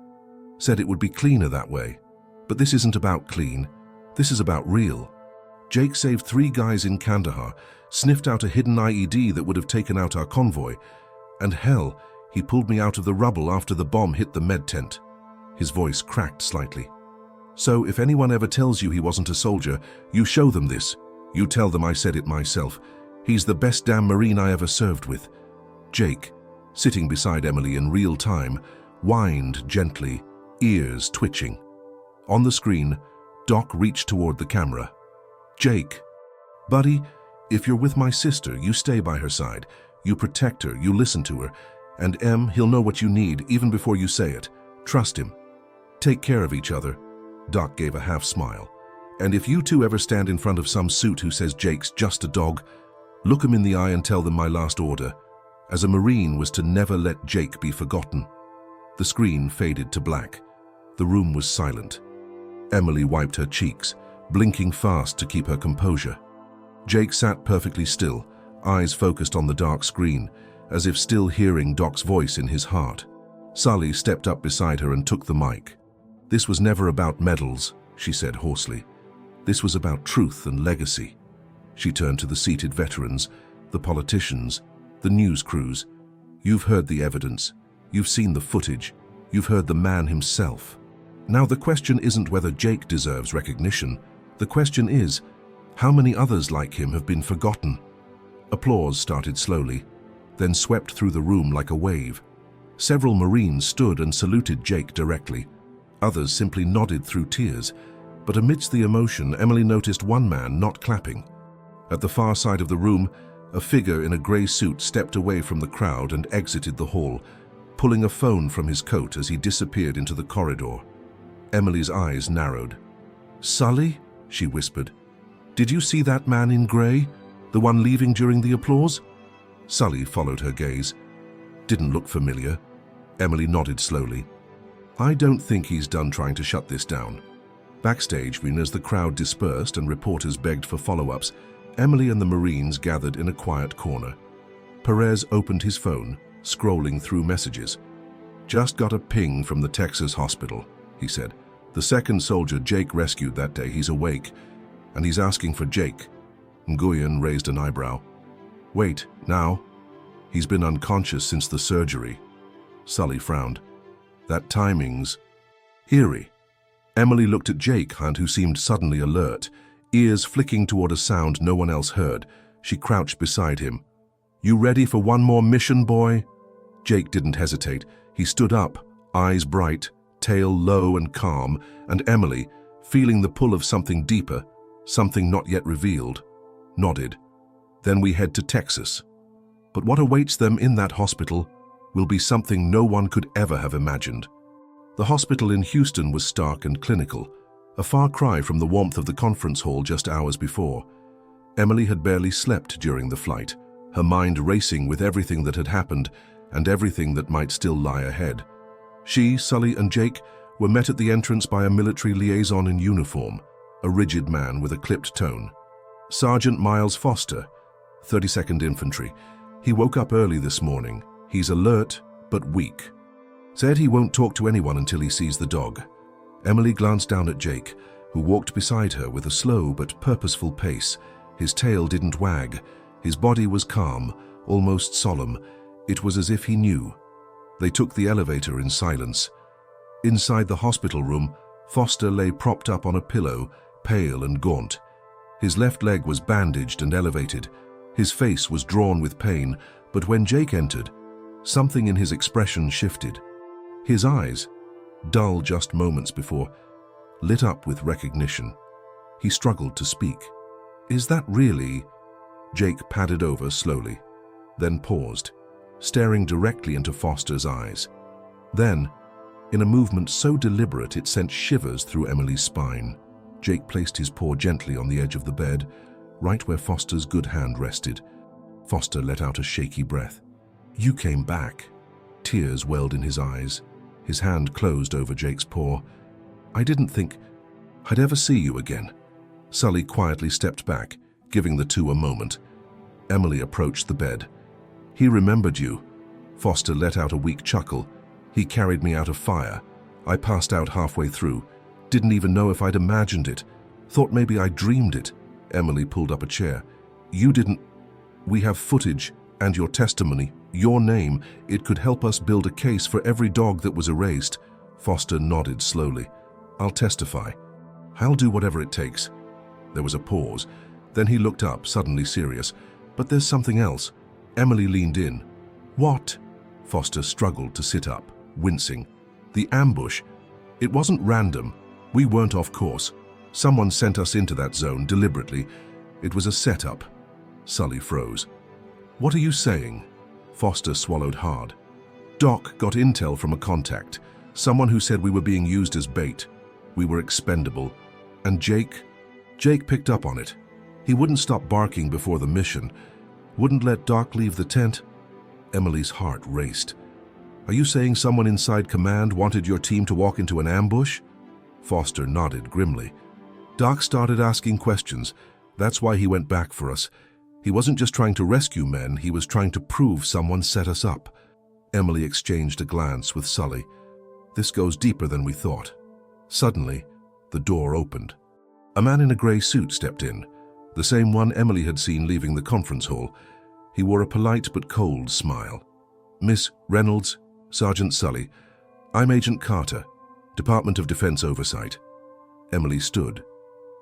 said it would be cleaner that way. But this isn't about clean, this is about real. Jake saved 3 guys in Kandahar, sniffed out a hidden IED that would have taken out our convoy, and hell, he pulled me out of the rubble after the bomb hit the med tent." His voice cracked slightly. "So if anyone ever tells you he wasn't a soldier, you show them this. You tell them I said it myself. He's the best damn Marine I ever served with." Jake, sitting beside Emily in real time, whined gently, ears twitching. On the screen, Doc reached toward the camera. "Jake, buddy, if you're with my sister, you stay by her side. You protect her, you listen to her. And Em, he'll know what you need even before you say it. Trust him. Take care of each other." Doc gave a half smile. "And if you two ever stand in front of some suit who says Jake's just a dog, look him in the eye and tell them my last order, as a Marine, was to never let Jake be forgotten." The screen faded to black. The room was silent. Emily wiped her cheeks, blinking fast to keep her composure. Jake sat perfectly still, eyes focused on the dark screen, as if still hearing Doc's voice in his heart. Sully stepped up beside her and took the mic. "This was never about medals," she said hoarsely. "This was about truth and legacy." She turned to the seated veterans, the politicians, the news crews. "You've heard the evidence. You've seen the footage. You've heard the man himself. Now the question isn't whether Jake deserves recognition. The question is, how many others like him have been forgotten?" Applause started slowly, then swept through the room like a wave. Several Marines stood and saluted Jake directly. Others simply nodded through tears. But amidst the emotion, Emily noticed one man not clapping. At the far side of the room, a figure in a grey suit stepped away from the crowd and exited the hall, pulling a phone from his coat as he disappeared into the corridor. Emily's eyes narrowed. "Sully?" she whispered. "Did you see that man in grey? The one leaving during the applause?" Sully followed her gaze. Didn't look familiar. Emily nodded slowly. I don't think he's done trying to shut this down. Backstage, as the crowd dispersed and reporters begged for follow-ups, Emily and the Marines gathered in a quiet corner. Perez opened his phone, scrolling through messages. Just got a ping from the Texas hospital, he said. The second soldier Jake rescued that day, he's awake, and he's asking for Jake. Nguyen raised an eyebrow. Wait, now? He's been unconscious since the surgery. Sully frowned. That timing's eerie. Emily looked at Jake, who seemed suddenly alert, ears flicking toward a sound no one else heard. She crouched beside him. You ready for one more mission, boy? Jake didn't hesitate. He stood up, eyes bright, tail low and calm, and Emily, feeling the pull of something deeper, something not yet revealed, nodded. Then we head to Texas. But what awaits them in that hospital will be something no one could ever have imagined. The hospital in Houston was stark and clinical, a far cry from the warmth of the conference hall just hours before. Emily had barely slept during the flight, her mind racing with everything that had happened and everything that might still lie ahead. She, Sully, and Jake were met at the entrance by a military liaison in uniform, a rigid man with a clipped tone. Sergeant Miles Foster, 32nd Infantry. He woke up early this morning. He's alert, but weak. Said he won't talk to anyone until he sees the dog. Emily glanced down at Jake, who walked beside her with a slow but purposeful pace. His tail didn't wag. His body was calm, almost solemn. It was as if he knew. They took the elevator in silence. Inside the hospital room, Foster lay propped up on a pillow, pale and gaunt. His left leg was bandaged and elevated. His face was drawn with pain, but when Jake entered, something in his expression shifted. His eyes, dull just moments before, lit up with recognition. He struggled to speak. Is that really? Jake padded over slowly, then paused, staring directly into Foster's eyes. Then, in a movement so deliberate it sent shivers through Emily's spine, Jake placed his paw gently on the edge of the bed, right where Foster's good hand rested. Foster let out a shaky breath. You came back. Tears welled in his eyes. His hand closed over Jake's paw. I didn't think I'd ever see you again. Sully quietly stepped back, giving the two a moment. Emily approached the bed. He remembered you. Foster let out a weak chuckle. He carried me out of fire. I passed out halfway through. Didn't even know if I'd imagined it. Thought maybe I dreamed it. Emily pulled up a chair. You didn't. We have footage and your testimony, your name. It could help us build a case for every dog that was erased. Foster nodded slowly. I'll testify. I'll do whatever it takes. There was a pause. Then he looked up, suddenly serious. But there's something else. Emily leaned in. What? Foster struggled to sit up, wincing. The ambush. It wasn't random. We weren't off course. Someone sent us into that zone deliberately. It was a setup. Sully froze. What are you saying? Foster swallowed hard. Doc got intel from a contact, someone who said we were being used as bait. We were expendable. And Jake picked up on it. He wouldn't stop barking before the mission. Wouldn't let Doc leave the tent. Emily's heart raced. Are you saying someone inside command wanted your team to walk into an ambush? Foster nodded grimly. Doc started asking questions. That's why he went back for us. He wasn't just trying to rescue men, he was trying to prove someone set us up. Emily exchanged a glance with Sully. This goes deeper than we thought. Suddenly, the door opened. A man in a gray suit stepped in, the same one Emily had seen leaving the conference hall. He wore a polite but cold smile. Miss Reynolds, Sergeant Sully. I'm Agent Carter, Department of Defense Oversight. Emily stood.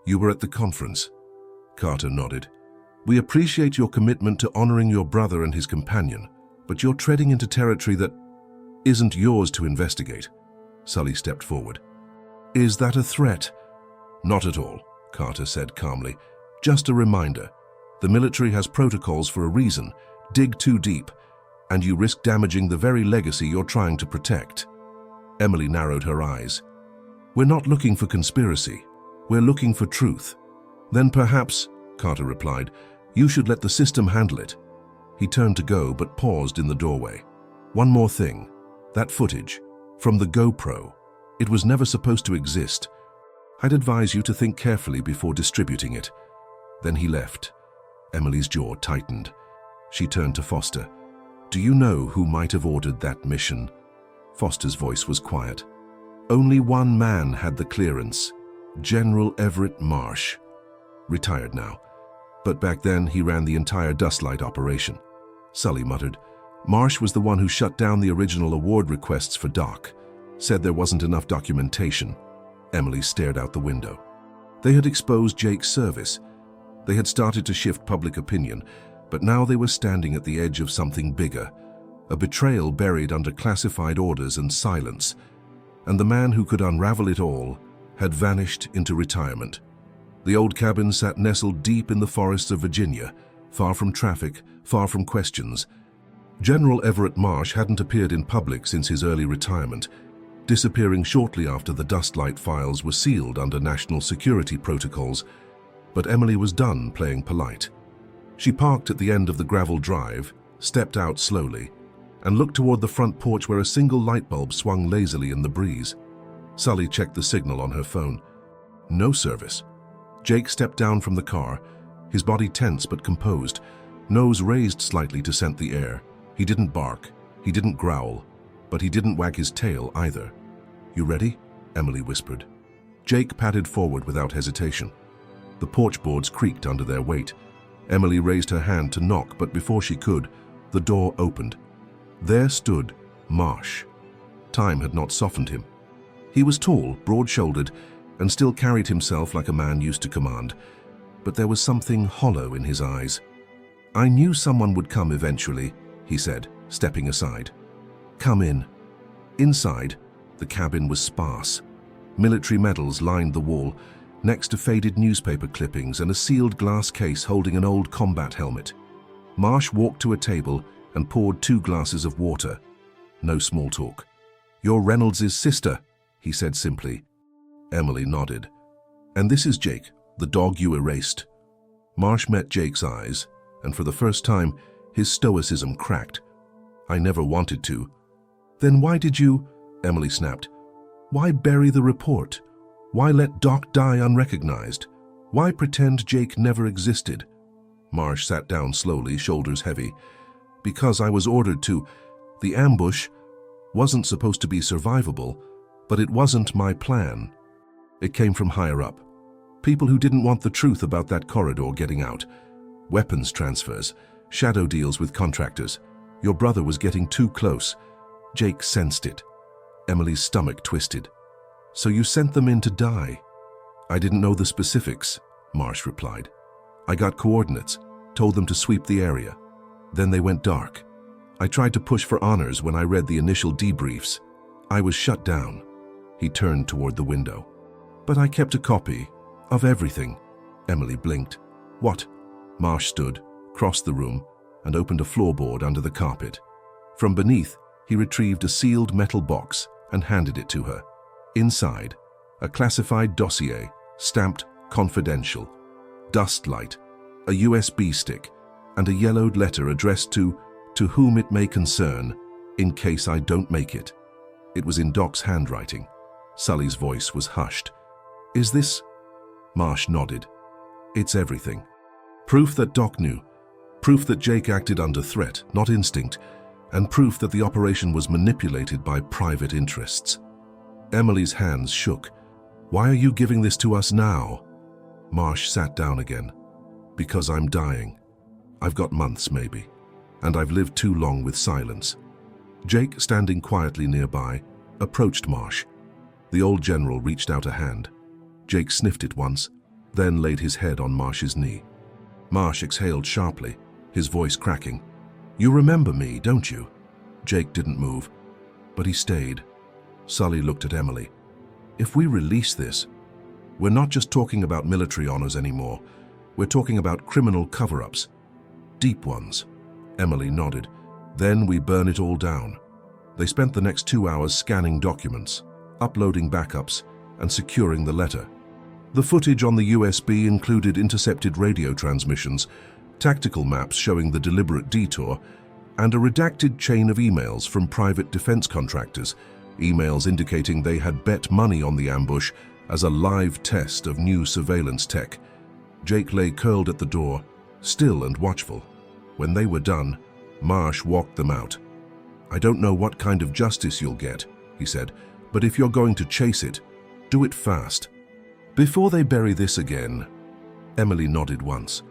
You were at the conference. Carter nodded. We appreciate your commitment to honoring your brother and his companion, but you're treading into territory that isn't yours to investigate. Sully stepped forward. Is that a threat? Not at all, Carter said calmly. Just a reminder. The military has protocols for a reason. Dig too deep, and you risk damaging the very legacy you're trying to protect. Emily narrowed her eyes. We're not looking for conspiracy. We're looking for truth. Then perhaps, Carter replied, you should let the system handle it. He turned to go, but paused in the doorway. One more thing. That footage. From the GoPro. It was never supposed to exist. I'd advise you to think carefully before distributing it. Then he left. Emily's jaw tightened. She turned to Foster. Do you know who might have ordered that mission? Foster's voice was quiet. Only one man had the clearance. General Everett Marsh. Retired now. But back then he ran the entire Dustlight operation. Sully muttered. Marsh was the one who shut down the original award requests for Doc. Said there wasn't enough documentation. Emily stared out the window. They had exposed Jake's service. They had started to shift public opinion, but now they were standing at the edge of something bigger. A betrayal buried under classified orders and silence. And the man who could unravel it all had vanished into retirement. The old cabin sat nestled deep in the forests of Virginia, far from traffic, far from questions. General Everett Marsh hadn't appeared in public since his early retirement, disappearing shortly after the Dustlight files were sealed under national security protocols. But Emily was done playing polite. She parked at the end of the gravel drive, stepped out slowly, and looked toward the front porch where a single light bulb swung lazily in the breeze. Sully checked the signal on her phone. No service. Jake stepped down from the car, his body tense but composed, nose raised slightly to scent the air. He didn't bark, he didn't growl, but he didn't wag his tail either. You ready? Emily whispered. Jake padded forward without hesitation. The porch boards creaked under their weight. Emily raised her hand to knock, but before she could, the door opened. There stood Marsh. Time had not softened him. He was tall, broad-shouldered, and still carried himself like a man used to command. But there was something hollow in his eyes. I knew someone would come eventually, he said, stepping aside. Come in. Inside, the cabin was sparse. Military medals lined the wall, next to faded newspaper clippings and a sealed glass case holding an old combat helmet. Marsh walked to a table and poured 2 glasses of water. No small talk. You're Reynolds's sister, he said simply. Emily nodded. And this is Jake, the dog you erased. Marsh met Jake's eyes, and for the first time, his stoicism cracked. I never wanted to. Then why did you? Emily snapped. Why bury the report? Why let Doc die unrecognized? Why pretend Jake never existed? Marsh sat down slowly, shoulders heavy. Because I was ordered to. The ambush wasn't supposed to be survivable, but it wasn't my plan. It came from higher up. People who didn't want the truth about that corridor getting out. Weapons transfers, shadow deals with contractors. Your brother was getting too close. Jake sensed it. Emily's stomach twisted. So you sent them in to die? I didn't know the specifics, Marsh replied. I got coordinates, told them to sweep the area. Then they went dark. I tried to push for honors when I read the initial debriefs. I was shut down. He turned toward the window. But I kept a copy of everything. Emily blinked. What? Marsh stood, crossed the room, and opened a floorboard under the carpet. From beneath, he retrieved a sealed metal box and handed it to her. Inside, a classified dossier, stamped confidential, Dustlight, a USB stick, and a yellowed letter addressed to whom it may concern, in case I don't make it. It was in Doc's handwriting. Sully's voice was hushed. Is this? Marsh nodded. It's everything. Proof that Doc knew. Proof that Jake acted under threat, not instinct, and proof that the operation was manipulated by private interests. Emily's hands shook. Why are you giving this to us now? Marsh sat down again. Because I'm dying. I've got months, maybe, and I've lived too long with silence. Jake, standing quietly nearby, approached Marsh. The old general reached out a hand. Jake sniffed it once, then laid his head on Marsh's knee. Marsh exhaled sharply, his voice cracking. You remember me, don't you? Jake didn't move, but he stayed. Sully looked at Emily. If we release this, we're not just talking about military honors anymore. We're talking about criminal cover-ups. Deep ones. Emily nodded. Then we burn it all down. They spent the next 2 hours scanning documents, uploading backups, and securing the letter. The footage on the USB included intercepted radio transmissions, tactical maps showing the deliberate detour, and a redacted chain of emails from private defense contractors, emails indicating they had bet money on the ambush as a live test of new surveillance tech. Jake lay curled at the door, still and watchful. When they were done, Marsh walked them out. "I don't know what kind of justice you'll get," he said, "but if you're going to chase it, do it fast." "Before they bury this again," Emily nodded once.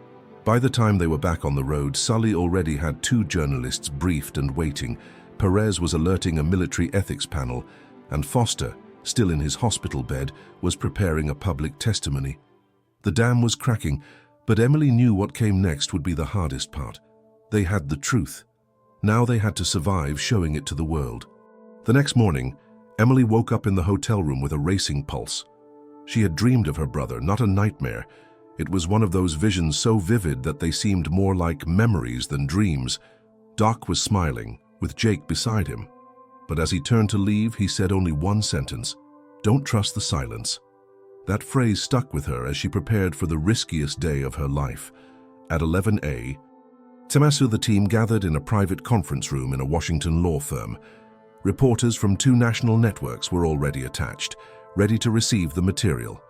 By the time they were back on the road, Sully already had 2 journalists briefed and waiting. Perez was alerting a military ethics panel, and Foster, still in his hospital bed, was preparing a public testimony. The dam was cracking, but Emily knew what came next would be the hardest part. They had the truth. Now they had to survive showing it to the world. The next morning, Emily woke up in the hotel room with a racing pulse. She had dreamed of her brother, not a nightmare. It was one of those visions so vivid that they seemed more like memories than dreams. Doc was smiling, with Jake beside him. But as he turned to leave, he said only one sentence: "Don't trust the silence." That phrase stuck with her as she prepared for the riskiest day of her life. At 11 a.m., the team gathered in a private conference room in a Washington law firm. Reporters from 2 national networks were already attached, ready to receive the material.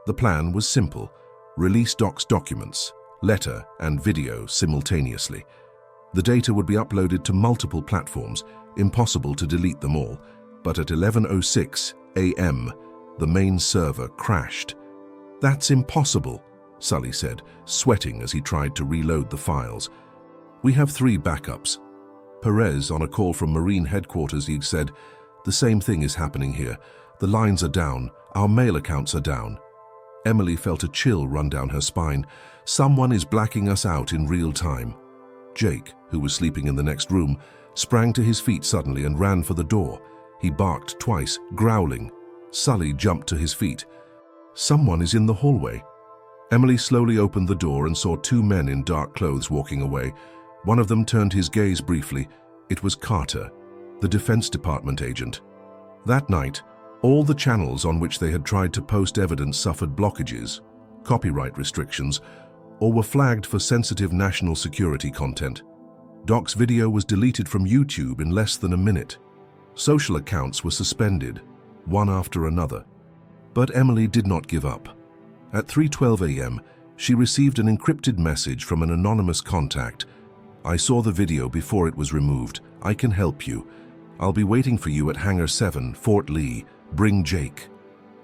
The plan was simple: release Doc's documents, letter and video simultaneously. The data would be uploaded to multiple platforms, impossible to delete them all. But at 11:06 a.m., the main server crashed. "That's impossible," Sully said, sweating as he tried to reload the files. "We have 3 backups." Perez, on a call from Marine headquarters, he said, "The same thing is happening here. The lines are down. Our mail accounts are down." Emily felt a chill run down her spine. Someone is blacking us out in real time. Jake, who was sleeping in the next room, sprang to his feet suddenly and ran for the door. He barked twice, growling. Sully jumped to his feet. "Someone is in the hallway." Emily slowly opened the door and saw 2 men in dark clothes walking away. One of them turned his gaze briefly. It was Carter, the Defense Department agent. That night, all the channels on which they had tried to post evidence suffered blockages, copyright restrictions, or were flagged for sensitive national security content. Doc's video was deleted from YouTube in less than a minute. Social accounts were suspended, one after another. But Emily did not give up. At 3:12 a.m., she received an encrypted message from an anonymous contact. "I saw the video before it was removed. I can help you. I'll be waiting for you at Hangar 7, Fort Lee. Bring Jake."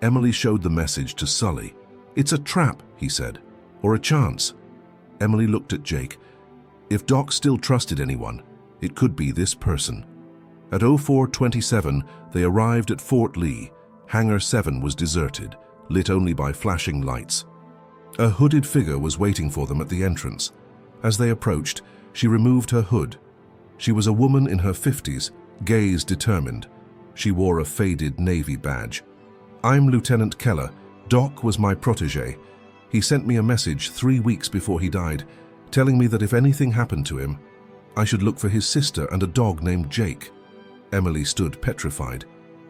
Emily showed the message to Sully. "It's a trap," he said, "or a chance." Emily looked at Jake. If Doc still trusted anyone, it could be this person. At 04:27, they arrived at Fort Lee. Hangar 7 was deserted, lit only by flashing lights. A hooded figure was waiting for them at the entrance. As they approached, she removed her hood. She was a woman in her 50s, gaze determined. She wore a faded Navy badge. "I'm Lieutenant Keller. Doc was my protege. He sent me a message 3 weeks before he died, telling me that if anything happened to him, I should look for his sister and a dog named Jake." Emily stood petrified.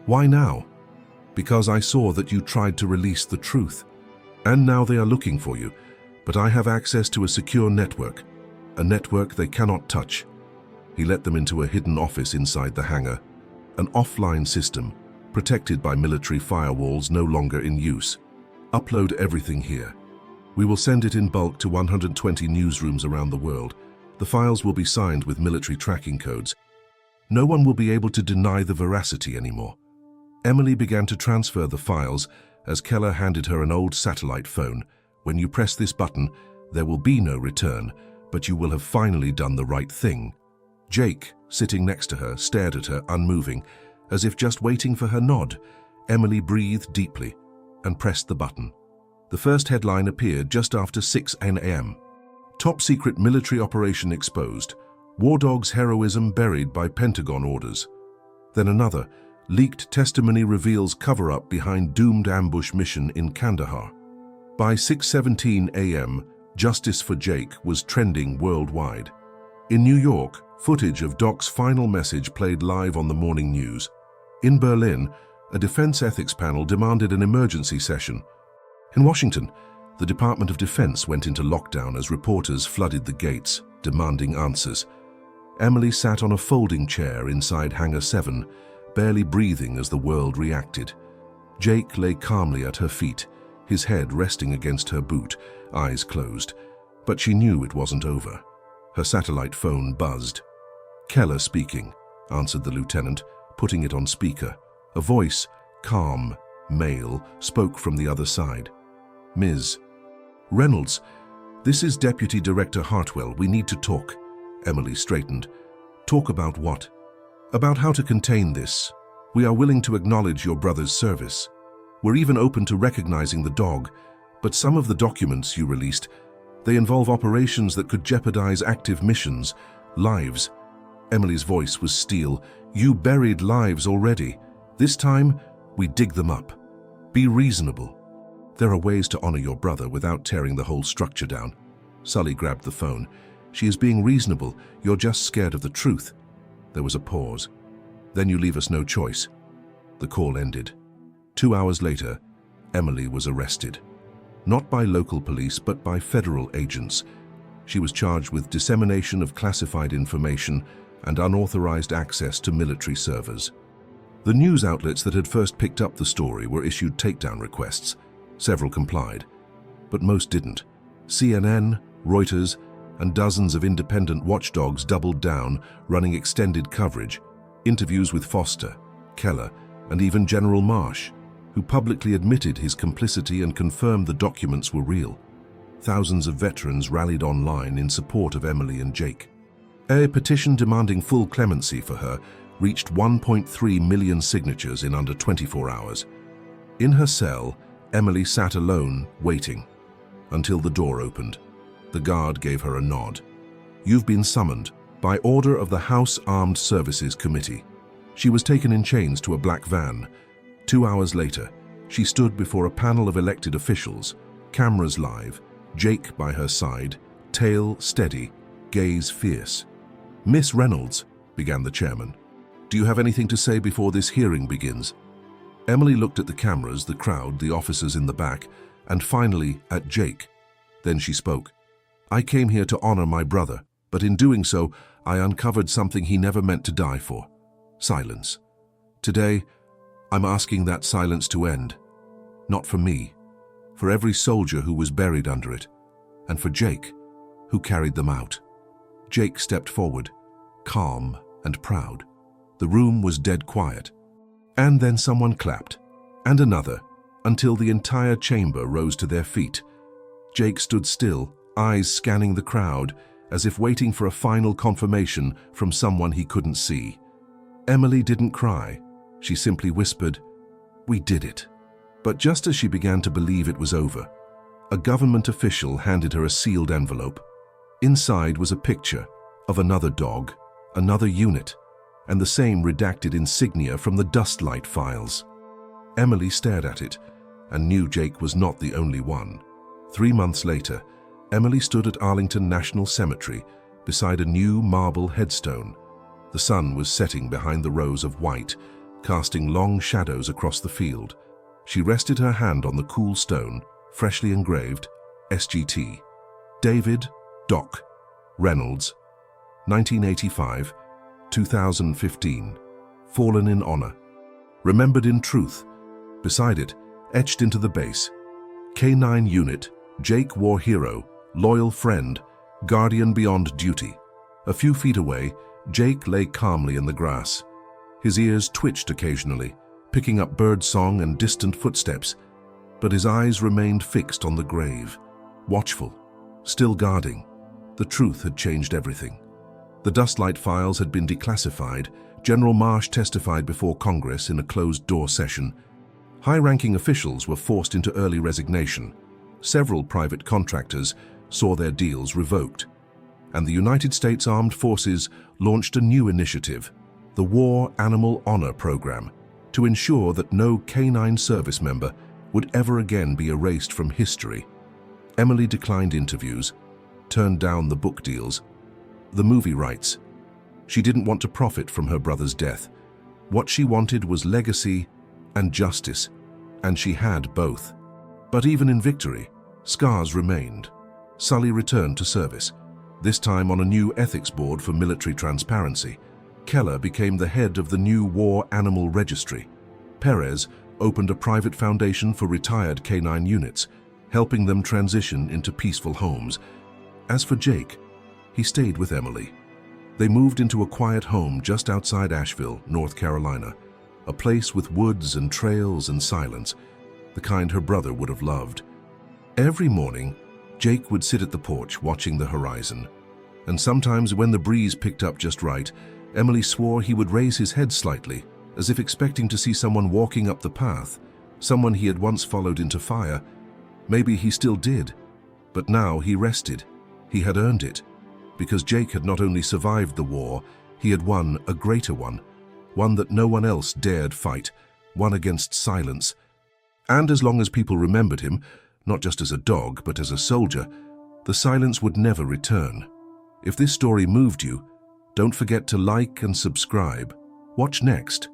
"Why now?" "Because I saw that you tried to release the truth. And now they are looking for you, but I have access to a secure network, a network they cannot touch." He let them into a hidden office inside the hangar, an offline system, protected by military firewalls no longer in use. "Upload everything here. We will send it in bulk to 120 newsrooms around the world. The files will be signed with military tracking codes. No one will be able to deny the veracity anymore." Emily began to transfer the files as Keller handed her an old satellite phone. "When you press this button, there will be no return, but you will have finally done the right thing." Jake, sitting next to her, stared at her, unmoving, as if just waiting for her nod. Emily breathed deeply and pressed the button. The first headline appeared just after 6 a.m. "Top secret military operation exposed. War Dog's heroism buried by Pentagon orders." Then another, "Leaked testimony reveals cover-up behind doomed ambush mission in Kandahar." By 6:17 a.m., justice for Jake was trending worldwide. In New York, footage of Doc's final message played live on the morning news. In Berlin, a defense ethics panel demanded an emergency session. In Washington, The Department of Defense went into lockdown as reporters flooded the gates, demanding answers. Emily sat on a folding chair inside Hangar 7, barely breathing as the world reacted. Jake lay calmly at her feet, his head resting against her boot, eyes closed. But she knew it wasn't over. Her satellite phone buzzed. "Keller speaking," answered the lieutenant, putting it on speaker. A voice, calm, male, spoke from the other side. "Ms. Reynolds, this is Deputy Director Hartwell. We need to talk." Emily straightened. "Talk about what?" "About how to contain this. We are willing to acknowledge your brother's service. We're even open to recognizing the dog, but some of the documents you released, they involve operations that could jeopardize active missions, lives." Emily's voice was steel. "You buried lives already. This time, we dig them up. Be reasonable. There are ways to honor your brother without tearing the whole structure down." Sully grabbed the phone. "She is being reasonable. You're just scared of the truth." There was a pause. "Then you leave us no choice." The call ended. 2 hours later, Emily was arrested. Not by local police, but by federal agents. She was charged with dissemination of classified information and unauthorized access to military servers. The news outlets that had first picked up the story were issued takedown requests. Several complied, but most didn't. CNN, Reuters, and dozens of independent watchdogs doubled down, running extended coverage, interviews with Foster, Keller, and even General Marsh, who publicly admitted his complicity and confirmed the documents were real. Thousands of veterans rallied online in support of Emily and Jake. A petition demanding full clemency for her reached 1.3 million signatures in under 24 hours. In her cell, Emily sat alone, waiting, until the door opened. The guard gave her a nod. "You've been summoned by order of the House Armed Services Committee." She was taken in chains to a black van. 2 hours later, she stood before a panel of elected officials, cameras live, Jake by her side, tail steady, gaze fierce. "Miss Reynolds," began the chairman, "do you have anything to say before this hearing begins?" Emily looked at the cameras, the crowd, the officers in the back, and finally at Jake. Then she spoke. "I came here to honor my brother, but in doing so, I uncovered something he never meant to die for. Silence. Today, I'm asking that silence to end. Not for me, for every soldier who was buried under it, and for Jake, who carried them out." Jake stepped forward, calm and proud. The room was dead quiet. And then someone clapped, and another, until the entire chamber rose to their feet. Jake stood still, eyes scanning the crowd, as if waiting for a final confirmation from someone he couldn't see. Emily didn't cry. She simply whispered, "We did it." But just as she began to believe it was over, a government official handed her a sealed envelope. Inside was a picture of another dog, another unit, and the same redacted insignia from the Dustlight files. Emily stared at it and knew Jake was not the only one. 3 months later, Emily stood at Arlington National Cemetery beside a new marble headstone. The sun was setting behind the rows of white, casting long shadows across the field. She rested her hand on the cool stone, freshly engraved, SGT. David, Doc, Reynolds, 1985, 2015. Fallen in honor. Remembered in truth. Beside it, etched into the base, K9 unit, Jake War Hero, loyal friend, guardian beyond duty. A few feet away, Jake lay calmly in the grass. His ears twitched occasionally, picking up bird song and distant footsteps, but his eyes remained fixed on the grave, watchful, still guarding. The truth had changed everything. The Dustlight files had been declassified. General Marsh testified before Congress in a closed-door session. High-ranking officials were forced into early resignation. Several private contractors saw their deals revoked. And the United States Armed Forces launched a new initiative, the War Animal Honor Program, to ensure that no canine service member would ever again be erased from history. Emily declined interviews, turned down the book deals, the movie rights. She didn't want to profit from her brother's death. What she wanted was legacy and justice, and she had both. But even in victory, Scars remained. Sully returned to service, this time on a new ethics board for military transparency. Keller became the head of the new War Animal Registry. Perez opened a private foundation for retired canine units, helping them transition into peaceful homes. As for Jake, he stayed with Emily. They moved into a quiet home just outside Asheville, North Carolina, a place with woods and trails and silence, the kind her brother would have loved. Every morning, Jake would sit at the porch watching the horizon, and sometimes when the breeze picked up just right, Emily swore he would raise his head slightly, as if expecting to see someone walking up the path, someone he had once followed into fire. Maybe he still did, but now he rested. He had earned it, because Jake had not only survived the war, he had won a greater one that no one else dared fight, one against silence. And as long as people remembered him, not just as a dog, but as a soldier, the silence would never return. If this story moved you, don't forget to like and subscribe. Watch next.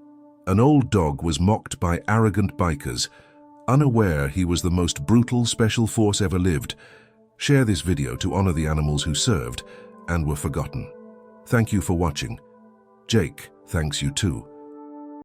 An old dog was mocked by arrogant bikers, unaware he was the most brutal special force ever lived. Share this video to honor the animals who served and were forgotten. Thank you for watching. Jake thanks you too.